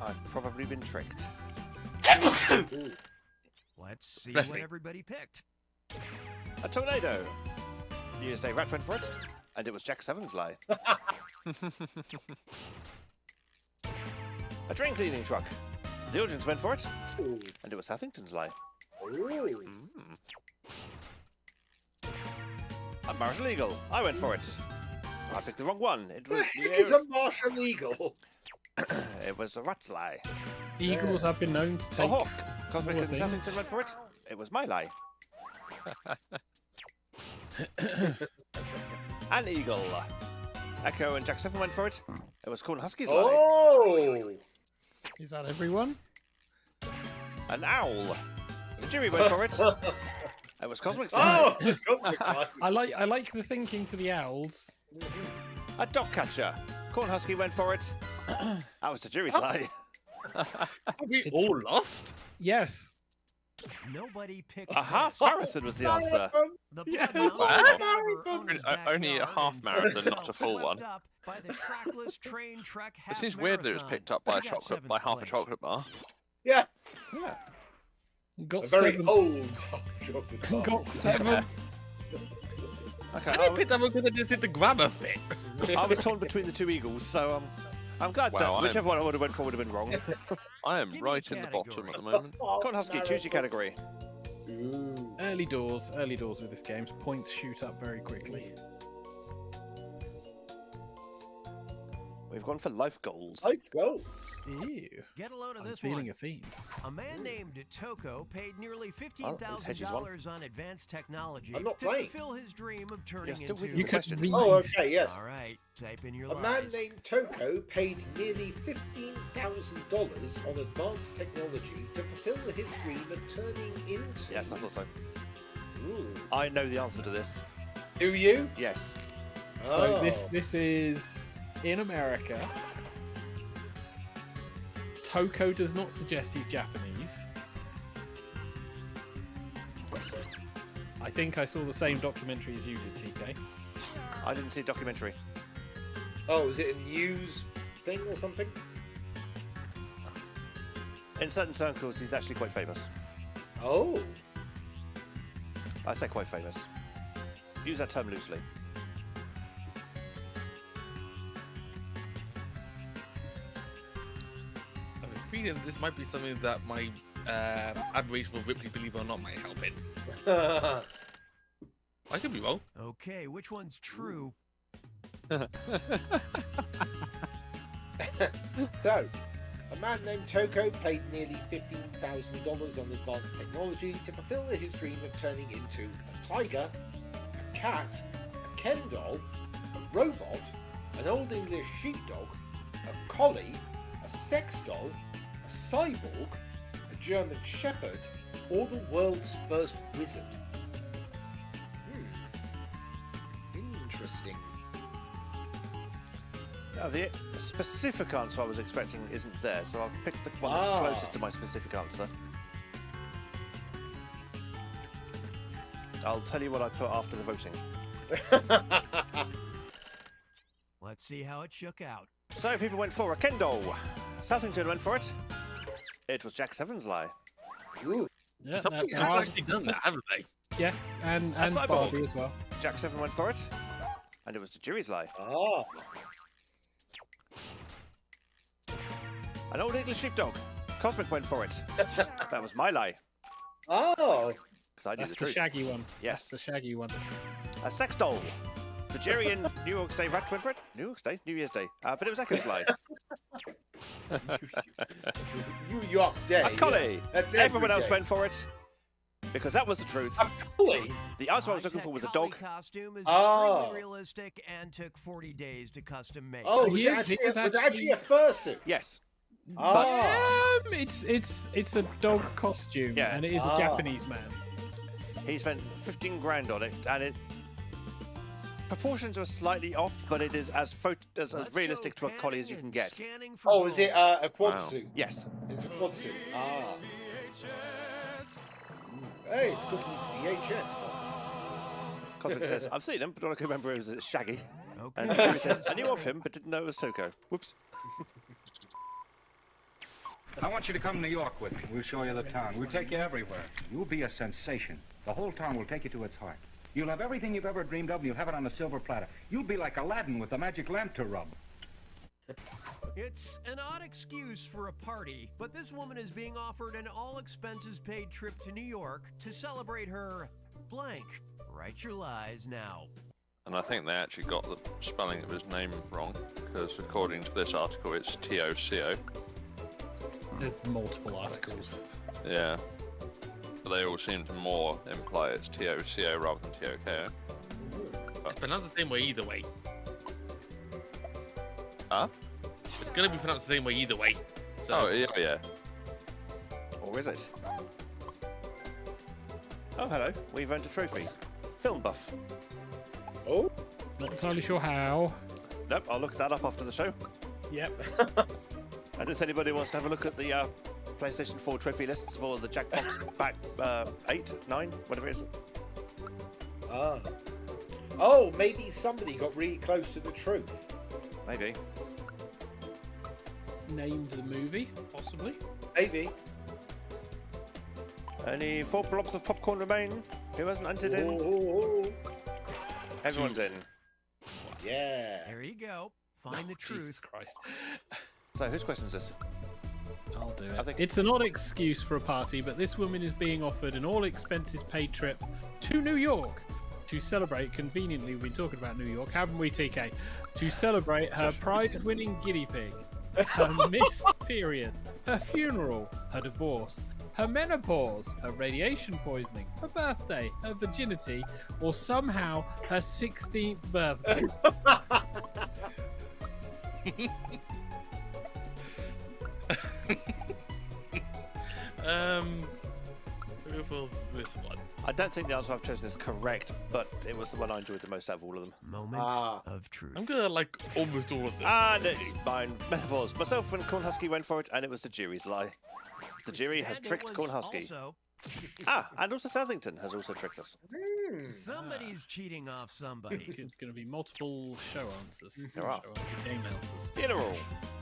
I've probably been tricked. Let's see Bless what me. everybody picked. A tornado. Used a rat went for it, and it was Jack Seven's lie. A drain cleaning truck. The audience went for it, and it was Southington's lie. A martial eagle. I went for it. I picked the wrong one. It was It's a martial eagle. it was a rat's lie. Eagles have been known to A take... hawk. Cosmic more and things. Southington went for it. It was my lie. An eagle. Echo and Jack Seven went for it. It was Corn Husky's lie. Oh! Is that everyone? An owl. The jury went for it. It was Cosmic's lie. Oh! It's cosmic lie. I like the thinking for the owls. A dog catcher. Corn Husky went for it. That was the jury's lie. Have we all lost? Yes. Nobody picked A half marathon was the answer. The Yes. Only a half marathon, not a full one. It seems weird that it was picked up by a chocolate, by half a chocolate bar. Yeah, Got a very seven. old chocolate bar. Got seven. Okay, I didn't pick that one because I just did the grammar fit. I was torn between the two eagles, so I'm glad Wow, that whichever one I would have went for would have been wrong. I am Give me right a in the bottom category. at the moment. Corn Husky, choose your category. Ooh. Early doors with this game. Points shoot up very quickly. We've gone for life goals. Life goals. Ew. Get a load of I'm this feeling one. a theme. A man named Toko paid nearly Well, it's Hedges $15,000 on advanced technology I'm not to playing. fulfill his dream of turning You're still into... reading You the could questions. read. Oh, okay, yes. All right, type in your A man lies. named Toko paid nearly $15,000 on advanced technology to fulfill his dream of turning into... Yes, I thought so. Ooh. I know the answer to this. Do you? Yes. So Oh. this is in America. Toko does not suggest he's Japanese. I think I saw the same documentary as you did, TK. I didn't see a documentary. Oh, is it a news thing or something? In certain circles, he's actually quite famous. Oh. I say quite famous. Use that term loosely. I have a feeling this might be something that my admiration for Ripley, believe it or not, might help in. I could be wrong. Okay, which one's true? So, a man named Toko paid nearly $15,000 on advanced technology to fulfill his dream of turning into a tiger, a cat, a Ken doll, a robot, an Old English sheepdog, a collie, a sex doll, a cyborg, a German shepherd, or the world's first wizard. Interesting. The specific answer I was expecting isn't there, so I've picked the one that's closest to my specific answer. I'll tell you what I put after the voting. Let's see how it shook out. So people went for a Ken doll. Southington went for it. It was Jack Seven's lie. Ooh. Yeah, Something has actually done that, haven't they? yeah, and Cyborg. Barbie as well. Jack Seven went for it. And it was the jury's lie. Ah. An old English sheepdog. Cosmic went for it. That was my lie. Oh. Because I knew That's the the truth. shaggy one. Yes. That's the shaggy one. A sex doll. The jury in New York Day went for it. New York Day? New Year's Day. But it was Echo's lie. New York Day. A collie. Yeah. That's Everyone every else day. went for it. Because that was the truth. A collie? The answer I was looking for was a dog. Costume is Oh. extremely realistic and took 40 days to custom make. Oh, was He it is- he is actually a fursuit? Yes. Ah. It's a dog costume, Yeah. and it is a Japanese man. He spent 15 grand on it, and it proportions are slightly off, but it is as realistic to a collie as you can get. Oh, is it a quad Wow. suit? Yes. It's a quad suit. Ah. Hey, it's Cookie's VHS. Cosmic says, I've seen him, but all I can remember is it's Shaggy. Okay. And Jury says, I knew of him, but didn't know it was Toko. Whoops. I want you to come to New York with me. We'll show you the town. We'll take you everywhere. You'll be a sensation. The whole town will take you to its heart. You'll have everything you've ever dreamed of, and you'll have it on a silver platter. You'll be like Aladdin with the magic lamp to rub. It's an odd excuse for a party, but this woman is being offered an all-expenses-paid trip to New York to celebrate her blank. Write your lies now. And I think they actually got the spelling of his name wrong, because according to this article, it's T-O-C-O. There's multiple articles. Yeah. But they all seem to more imply it's T-O-C-O rather than T-O-K-O. It's pronounced the same way either way. Huh? It's gonna be pronounced the same way either way. So, Oh, yeah, yeah. Or is it? Oh, hello. We've earned a trophy. Film buff. Oh? Not entirely sure how. Nope, I'll look that up after the show. Yep. And if anybody wants to have a look at the PlayStation 4 trophy lists for the Jackbox back 8, 9, whatever it is. Ah. Oh, maybe somebody got really close to the truth. Maybe. Named the movie, possibly. Maybe. Only 4 blobs of popcorn remain. Who hasn't entered in? Oh. Everyone's in. Yeah. There you go. Find the Jesus truth. Christ. So, whose question is this? I'll do I it. think- It's an odd excuse for a party, but this woman is being offered an all-expenses-paid trip to New York to celebrate. Conveniently, we've been talking about New York, haven't we, TK? To celebrate her prize-winning guinea pig, her missed period, her funeral, her divorce, her menopause, her radiation poisoning, her birthday, her virginity, or somehow her 16th birthday. Go for this one. I don't think the answer I've chosen is correct, but it was the one I enjoyed the most out of all of them. Moment Ah. of truth. I'm gonna like almost all of them. And it's mine. Menopause. Myself and Cornhusky went for it, and it was the jury's lie. The jury has And it tricked was Cornhusky. also- And also Southington has also tricked us. Somebody's cheating off somebody. It's going to be multiple show answers. There are. Show answer game answers. Funeral.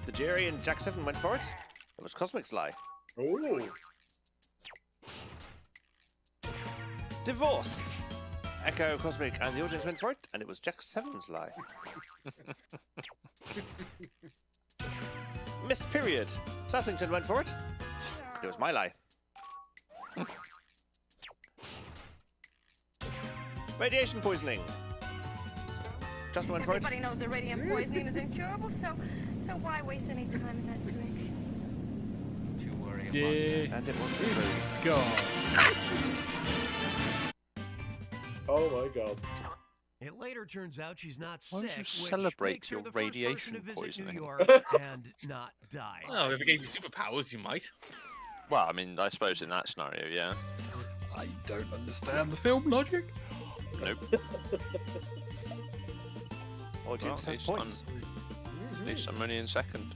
The jury and Jack Seven went for it. It was Cosmic's lie. Oh. Divorce. Echo, Cosmic, and the audience went for it, and it was Jack Seven's lie. Missed period. Southington went for it. It was my lie. Radiation poisoning. Justin went for it. Everybody knows that radium poisoning is incurable, so why waste any time in that direction? Don't you worry about Dear And it was the truth. God. Oh my god. It later turns out she's not Why sick, would you which celebrate makes her your the first radiation person to visit poisoning? New York and not die. Oh, if it gave you superpowers, you might. Well, I mean, I suppose in that scenario, yeah. I don't understand the film logic. Nope. Audience Well, has it's points. At least I'm only in second.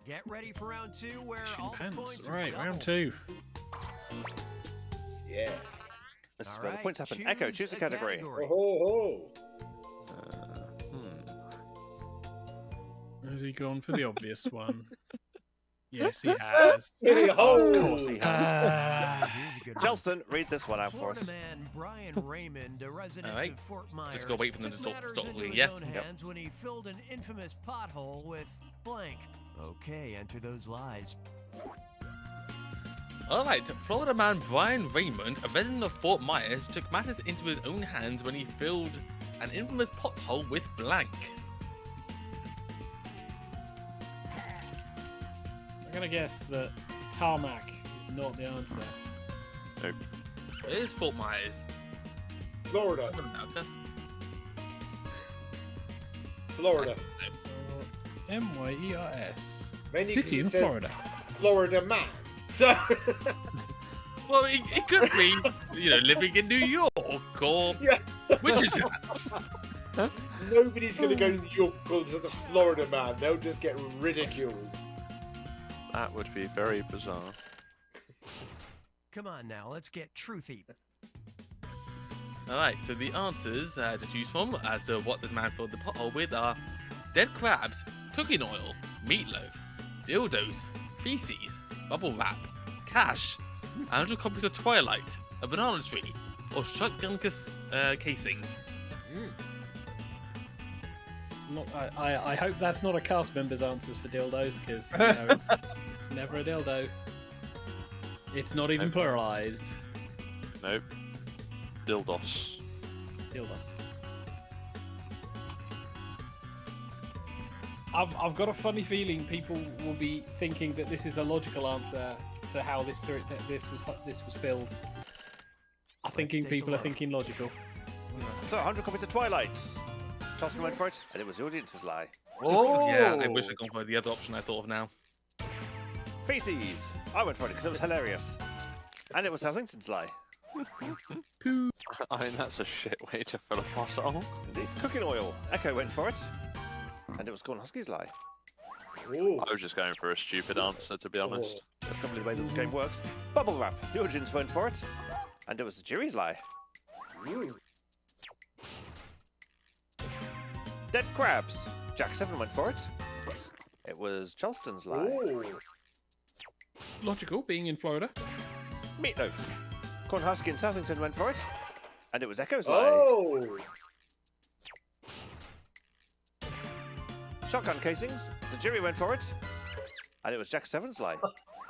Get ready for round 2, where all Pants. points are Right, round doubled. 2. Yeah. This is All where the right, points happen. Echo, choose a category. Oh, Has he gone for the obvious one? Yes, he has. Of course he has. Here's a good one. Jelston, read this one out for Florida us. man Brian Raymond, a resident Alright. of Fort Myers, Just gotta wait for them to took stop matters talking, into his yeah? own hands when he filled an infamous pothole with blank. Okay, enter those lies. Alright, Florida man Brian Raymond, a resident of Fort Myers, took matters into his own hands when he filled an infamous pothole with blank. I'm going to guess that tarmac is not the answer. Nope. It is Fort Myers. Florida. Something about that. Florida. M-Y-E-R-S. Mainly 'cause City it in says Florida. Florida man. So. Well, it could be, living in New York or Yeah. which is Nobody's going to go to New York because of the Florida man. They'll just get ridiculed. That would be very bizarre. Come on now, let's get truthy. Alright, so the answers to choose from as to what this man filled the pothole with are dead crabs, cooking oil, meatloaf, dildos, feces, bubble wrap, cash, 100 copies of Twilight, a banana tree, or shotgun casings. I hope that's not a cast member's answers for dildos, because it's never a dildo. It's not even pluralized. Nope. Dildos. Dildos. I've got a funny feeling people will be thinking that this is a logical answer to how this was filled. I'm thinking people are thinking logical. So, 100 copies of Twilight. Jelston went for it, and it was the audience's lie. Oh! Yeah, I wish I'd gone for the other option I thought of now. Feces. I went for it because it was hilarious. And it was Southington's lie. I mean, that's a shit way to fill a pothole. Indeed. Cooking oil. Echo went for it. And it was Cornhuski's lie. Ooh. I was just going for a stupid answer, to be honest. That's normally the way the game works. Bubble wrap. The audience went for it. And it was the jury's lie. Ooh. Dead crabs. Jack 7 went for it. It was Jelston's lie. Ooh. Logical, being in Florida. Meatloaf. Cornhusky and Southington went for it. And it was Echo's lie. Oh! Shotgun casings. The jury went for it. And it was Jack 7's lie.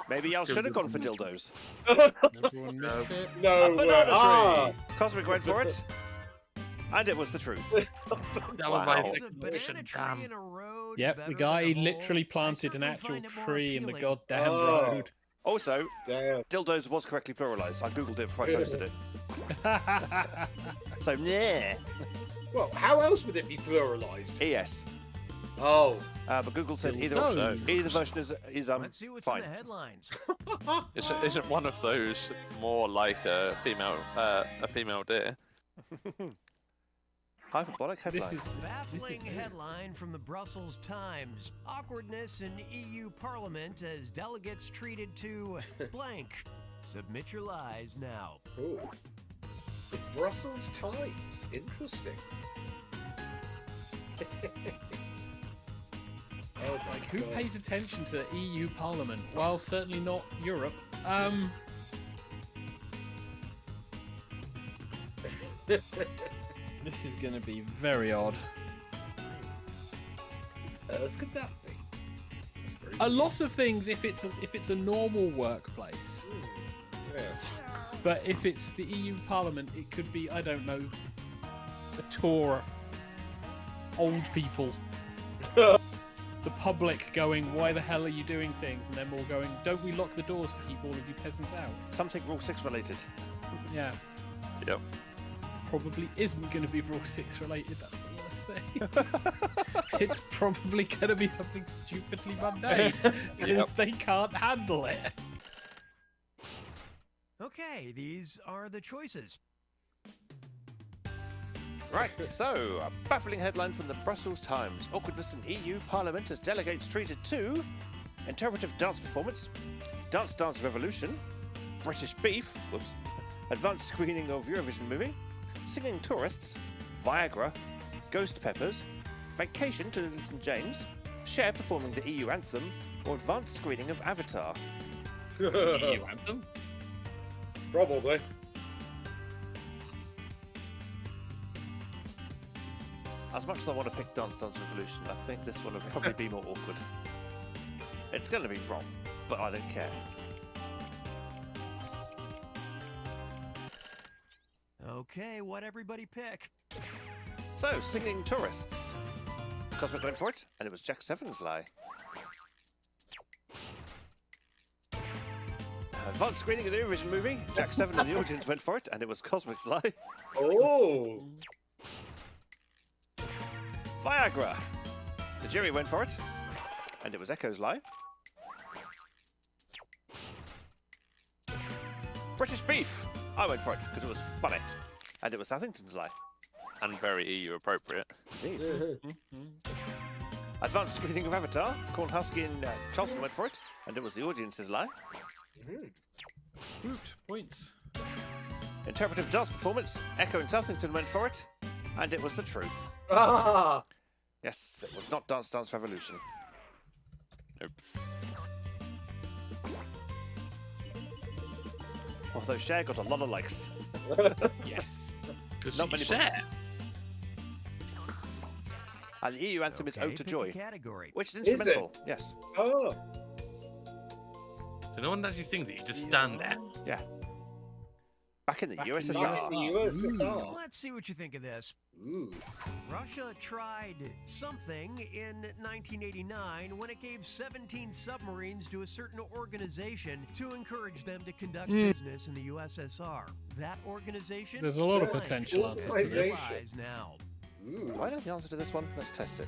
Maybe y'all should have gone for dildos. Everyone missed it. No. A banana tree. Ah. Cosmic went for it. And it was the truth. That was Wow. my There's a second banana option. tree Damn. in a road. Yep, better the than guy a hole. literally I planted an certainly actual find it more tree in the appealing. goddamn Oh. road. Also, Damn. dildos was correctly pluralised. I googled it before I posted it. So, yeah. Well, how else would it be pluralised? ES. Oh. But Google said either Dildos. either version is Let's see what's fine. in the headlines. Isn't one of those more like a female deer? Hyperbolic This headlines. is Baffling weird. headline from the Brussels Times. Awkwardness in EU Parliament as delegates treated to blank. Submit your lies now. Ooh. The Brussels Times. Interesting. Oh my Like, who God. pays attention to EU Parliament? Well, certainly not Europe. This is going to be very odd. Earth could that be? Very A lot of things, if it's a normal workplace, Yes. but if it's the EU Parliament, it could be, I don't know, a tour, old people, the public going, why the hell are you doing things? And them all going, don't we lock the doors to keep all of you peasants out? Something Rule 6 related. Yeah, Yep. probably isn't going to be Rule 6 related, that's the worst thing. It's probably going to be something stupidly mundane, because they can't handle it. Okay, these are the choices. Right, so a baffling headline from the Brussels Times. Awkwardness in EU Parliament as delegates treated to interpretive dance performance, Dance Dance Revolution, British beef, whoops, advanced screening of Eurovision movie, singing tourists, Viagra, ghost peppers, vacation to Little St James, Cher performing the EU anthem, or advanced screening of Avatar. EU anthem? Probably. As much as I want to pick Dance Dance Revolution, I think this one will probably be more awkward. It's going to be wrong, but I don't care. Okay, what everybody pick? So, singing tourists. Cosmic went for it, and it was Jack Seven's lie. Advanced screening of the Eurovision movie. Jack Seven and the audience went for it, and it was Cosmic's lie. Oh! Viagra. The jury went for it, and it was Echo's lie. British beef. I went for it because it was funny, and it was Southington's lie. And very EU appropriate. Indeed. Advanced screening of Avatar. Cornhusky and Charleston went for it, and it was the audience's lie. Good points. Interpretive dance performance. Echo and Southington went for it, and it was the truth. Ah! Yes, it was not Dance Dance Revolution. Nope. Although Cher got a lot of likes. Yes. Not many Cher. points. And the EU anthem is Ode to pick Joy, the category. which is it? instrumental. Yes. Oh! So no one actually sings it, you just stand there. Yeah. Back in the Back in USSR. the USSR. Let's see what you think of this. Ooh. Russia tried something in 1989 when it gave 17 submarines to a certain organization to encourage them to conduct business in the USSR. That organization? There's a lot of blank. potential answers to this. Realize now. Ooh. Do I know the answer to this one? Let's test it.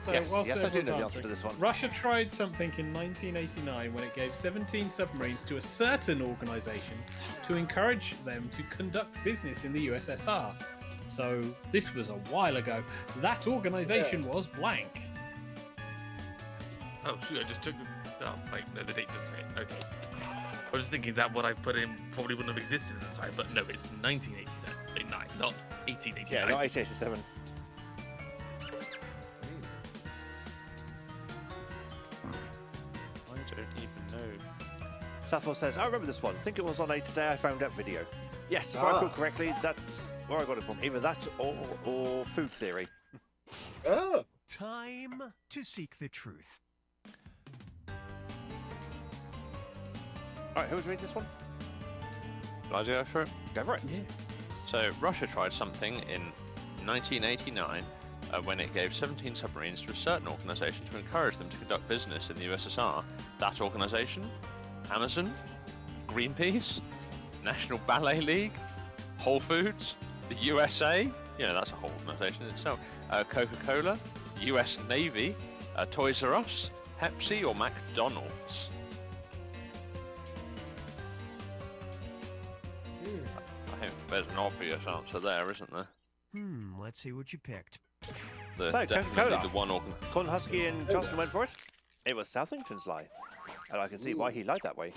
So, Yes, whilst yes, I do know the everyone's answer to this one. Russia tried something in 1989 when it gave 17 submarines to a certain organisation to encourage them to conduct business in the USSR. So this was a while ago. That organisation was blank. Oh, shoot, I just took the... Oh, wait, no, the date doesn't fit. Okay. I was thinking that what I put in probably wouldn't have existed at the time, but no, it's 1989, not 1889. Yeah, not 1887. I don't even know. Southwell says, I remember this one. Think it was on a Today I Found Out video. Yes, if I recall correctly, that's where I got it from. Either that or Food Theory. Oh! Time to seek the truth. All right, who's reading this one? Shall I go for it? Go for it. Yeah. So, Russia tried something in 1989 when it gave 17 submarines to a certain organisation to encourage them to conduct business in the USSR. That organisation? Amazon? Greenpeace? National Ballet League? Whole Foods? The USA? Yeah, that's a whole organisation in itself. Coca-Cola? US Navy? Toys R Us? Pepsi or McDonald's? I think there's an obvious answer there, isn't there? Let's see what you picked. So, Definitely Coca-Cola. the one Cornhusky and Charleston went for it. It was Southington's lie. And I can see why he lied that way.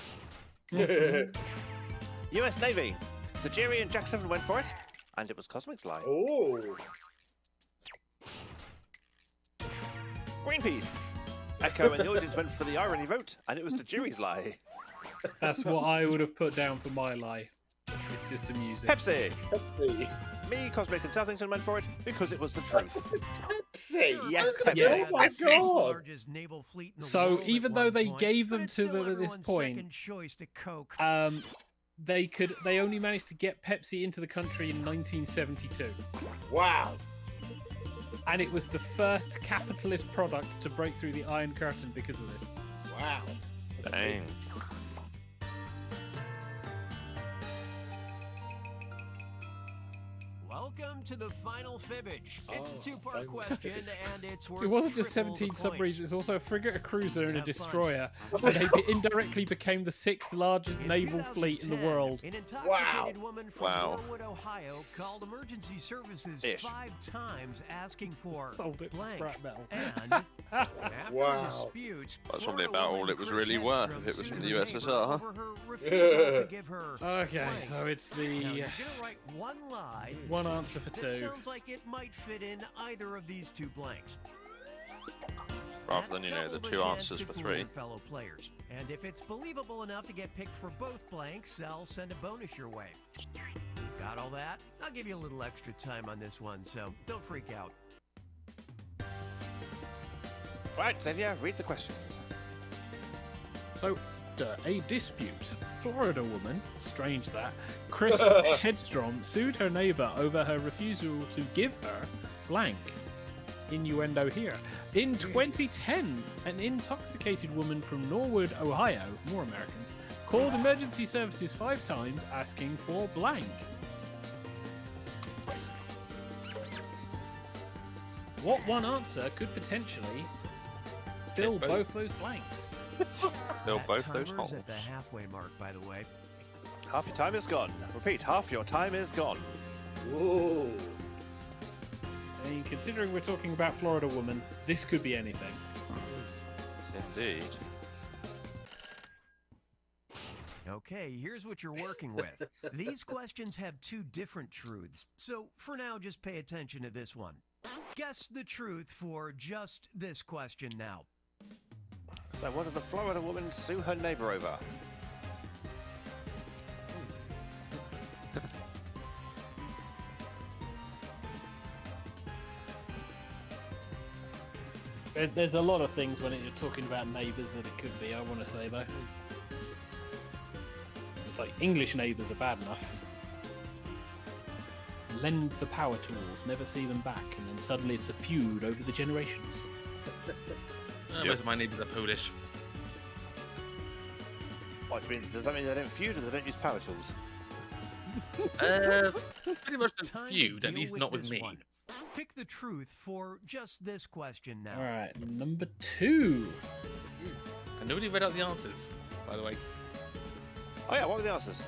US Navy. The Jerry and Jack Seven went for it. And it was Cosmic's lie. Oh! Greenpeace. Echo and the audience went for the irony vote. And it was the jury's lie. That's what I would have put down for my lie. It's just amusing. Pepsi. Pepsi. Me, Cosmic and Southington went for it because it was the truth. Pepsi! Yes, Look at Pepsi. that. Oh my god! Largest naval fleet in the So world even at though one they point, gave but them it's to still this everyone's point, second choice to Coke. they only managed to get Pepsi into the country in 1972. Wow! And it was the first capitalist product to break through the Iron Curtain because of this. Wow! That's Dang. amazing. Well, Welcome to the final fibbage. It's a two-part question, and it's worth It wasn't just triple 17 the points. submarines, it's also a frigate, a cruiser, and a Have fun. destroyer. And they indirectly became the 6th largest In naval fleet in the 2010, world. An intoxicated woman from Wow. Norwood, Ohio, called emergency services Ish. 5 times asking for Sold it for blank. scrap metal. And after Wow. a dispute, That's probably Florida about woman all it was Chris really worth Hedstrom if it was from sued the her neighbor USSR. over her refusal to give her Okay, blank. so it's Now, the you're gonna write one lie. one answer for That 2. sounds like it might fit in either of these 2 blanks. Rather That's than, you know, the double 2 chance answers to for fool 3. your fellow players. And if it's believable enough to get picked for both blanks, I'll send a bonus your way. Got all that? I'll give you a little extra time on this one, so don't freak out. Right, Xavier, read the questions. So, a dispute. Florida woman, strange that, Chris Hedstrom sued her neighbor over her refusal to give her blank. Innuendo here. In 2010, an intoxicated woman from Norwood, Ohio, more Americans, called emergency services 5 times asking for blank. What one answer could potentially fill both. both those blanks? Fill That both those timer's holes. at the halfway mark, by the way. Half your time is gone. Repeat, half your time is gone. Ooh. I mean, considering we're talking about Florida woman, this could be anything. Indeed. Okay, here's what you're working with. These questions have 2 different truths, so for now, just pay attention to this one. Guess the truth for just this question now. So what did the Florida woman sue her neighbor over? There's a lot of things when you're talking about neighbours that it could be, I want to say, though. It's like English neighbours are bad enough. Lend the power tools, never see them back, and then suddenly it's a feud over the generations. Most of my neighbours are Polish. What do you mean? Does that mean they don't feud or they don't use power tools? Pretty much a Time to feud, at deal least not with this me. one. Pick the truth for just this question now. Alright, number 2. And nobody read out the answers, by the way. Oh yeah, what were the answers?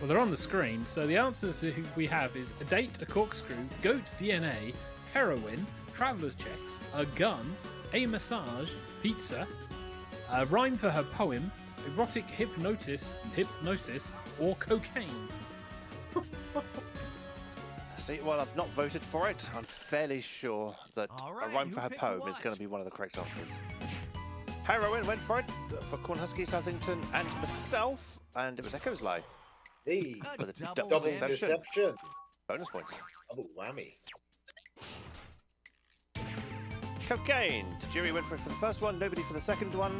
Well, they're on the screen, so the answers we have is a date, a corkscrew, goat DNA, heroin, traveller's checks, a gun, a massage, pizza, a rhyme for her poem, erotic hypnosis, or cocaine. See, well, I've not voted for it. I'm fairly sure that All a right, rhyme who for her picked poem what? is going to be one of the correct answers. Heroin went for it, for Cornhusky, Southington, and myself, and it was Echo's lie. Hey, A With a double double double deception. deception. Bonus points. Double whammy. Cocaine. The jury went for it for the first one, nobody for the second one,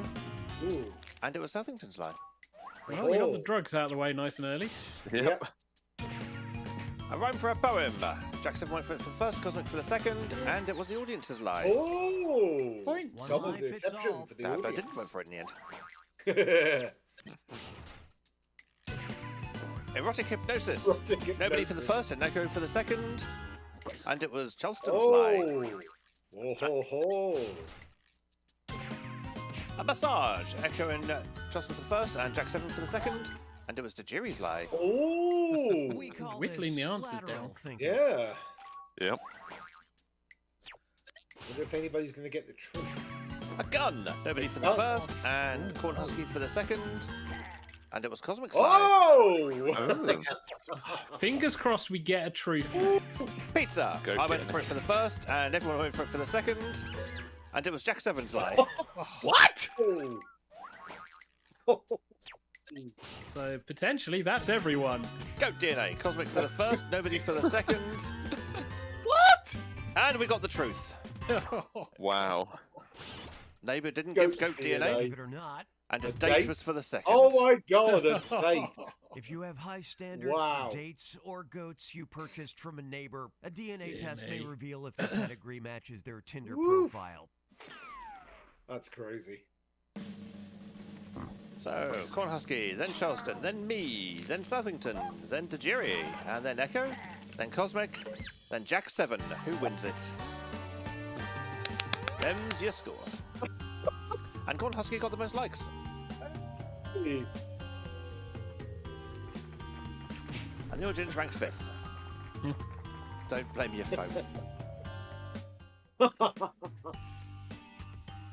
Ooh. and it was Southington's lie. Well, we got the Oh. drugs out of the way nice and early. Yep. A rhyme for a poem. Jackson went for it for the first, Cosmic for the second, and it was the audience's lie. Oh. Points. One Double lie fits deception all. for the But I audience. didn't vote for it in the end. Erotic hypnosis. Erotic Nobody for the hypnosis. first and Echo for the second, and it was Charleston's lie. Oh. Oh ho ho. A massage. Echo and Charleston for the first, and Jack 7 for the second, and it was Tajiri's lie. Oh. We call Whittling this the answers lateral down. thinking. Yeah. Yep. Wonder if anybody's going to get the truth. A gun. Nobody for the Oh. first, and Cornhusky for the second, and it was Cosmic's lie. Oh. Fingers crossed we get a truth. Pizza. Go I went get it. for it for the first, and everyone went for it for the second, and it was Jack 7's lie. What? Oh. So potentially that's everyone. Goat DNA. Cosmic for the first, nobody for the second, What? and we got the truth. Wow. Neighbour didn't Goat give goat DNA. DNA, Believe it or not, and a A date date? was for the second. Oh my God! A date. if you have high standards Wow. for dates or goats you purchased from a neighbor, a DNA test may DNA. reveal if the pedigree matches their Tinder Woof. profile. That's crazy. So, Cornhusky, then Charleston, then me, then Southington, then Tajiri, and then Echo. then Cosmic, then Jack 7. Who wins it? Them's your scores. And Corn Husky got the most likes. And the audience ranked 5th. Don't blame your phone.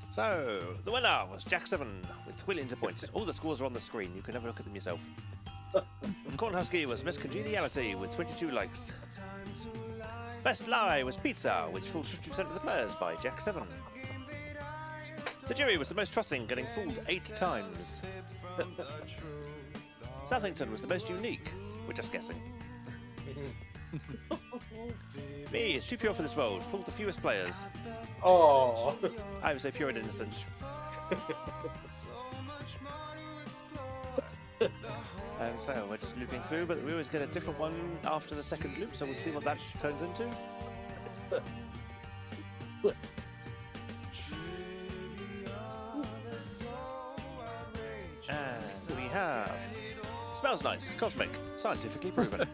So, the winner was Jack 7 with millions of points. All the scores are on the screen. You can have a look at them yourself. Corn Husky was Miss Congeniality with 22 likes. Best Lie was Pizza, which fooled 50% of the players by Jack 7. The jury was the most trusting, getting fooled 8 times. Southington was the most unique. We're just guessing. Me is too pure for this world, fooled the fewest players. Oh. I'm so pure and innocent. And so we're just looping through, but we always get a different one after the second loop, so we'll see what that turns into. And we have Smells Nice, Cosmic, Scientifically Proven.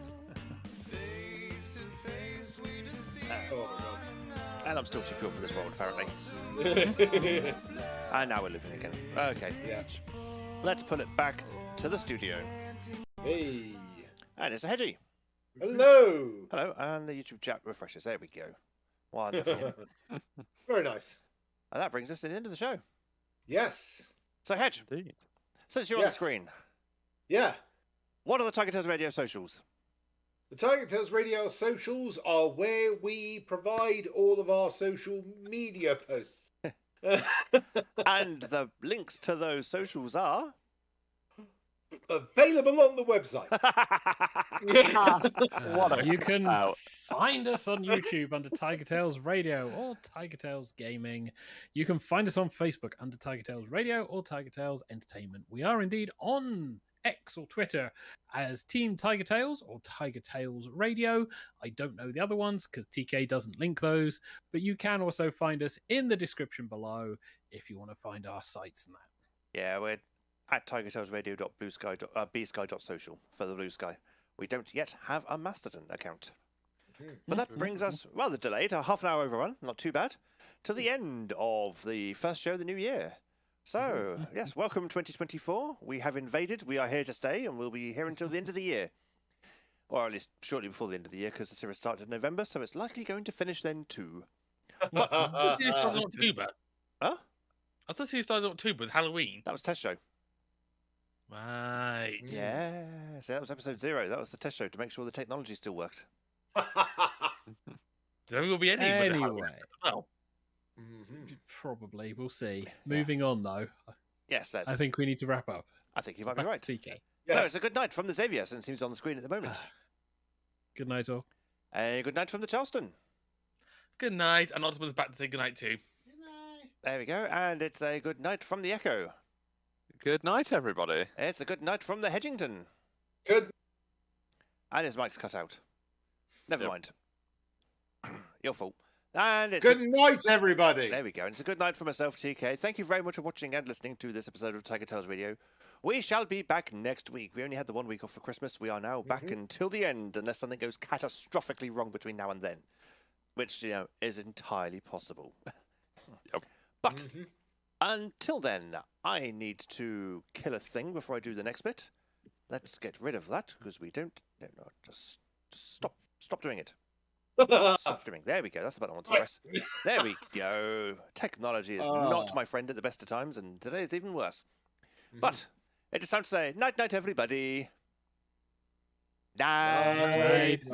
And I'm still too pure for this world, apparently. And now we're looping again. Okay. Yeah. Let's pull it back to the studio. Hey. And it's a Hedgie. Hello. Hello, and the YouTube chat refreshes. There we go. Wonderful. Very nice. And that brings us to the end of the show. Yes. So, Hedge, Indeed. since you're on the screen, Yeah. what are the TigerTails Radio socials? The TigerTails Radio socials are where we provide all of our social media posts. And the links to those socials are available on the website. You can find us on YouTube under TigerTails Radio or TigerTails Gaming. You can find us on Facebook under TigerTails Radio or TigerTails Entertainment. We are indeed on X or Twitter as Team TigerTails or TigerTails Radio. I don't know the other ones because TK doesn't link those, but you can also find us in the description below if you want to find our sites and that. Yeah, we're at tigertailsradio.bsky.social for the Blue Sky. We don't yet have a Mastodon account. But that brings us, rather delayed, a half an hour overrun, not too bad, to the end of the first show of the new year. So, yes, welcome 2024. We have invaded, we are here to stay, and we'll be here until the end of the year. Or at least shortly before the end of the year, because the series started in November, so it's likely going to finish then too. But you started in October. Huh? I thought you started in October with Halloween. That was test show. Right. Yeah, so that was episode 0. That was the test show to make sure the technology still worked. There will be any. Anyway. Well. Probably. We'll see. Moving on, though. Yes, let's. I think we need to wrap up. I think you might be right. TK. So it's a good night from the Xavier, since he's on the screen at the moment. Good night, all. A good night from the Charleston. Good night. And Optimus is back to say good night too. There we go. And it's a good night from the Echo. Good night, everybody. It's a good night from the Hedgington. Good. And his mic's cut out. Never mind. Your fault. And it's good night, everybody. There we go. And it's a good night for myself, TK. Thank you very much for watching and listening to this episode of TigerTails Radio. We shall be back next week. We only had the 1 week off for Christmas. We are now back until the end, unless something goes catastrophically wrong between now and then, which, you know, is entirely possible. Yep. But until then, I need to kill a thing before I do the next bit. Let's get rid of that, because we don't... No, just stop doing it. Stop streaming. There we go. That's the button I want to press. There we go. Technology is not my friend at the best of times, and today is even worse. But it is time to say night, everybody. Night.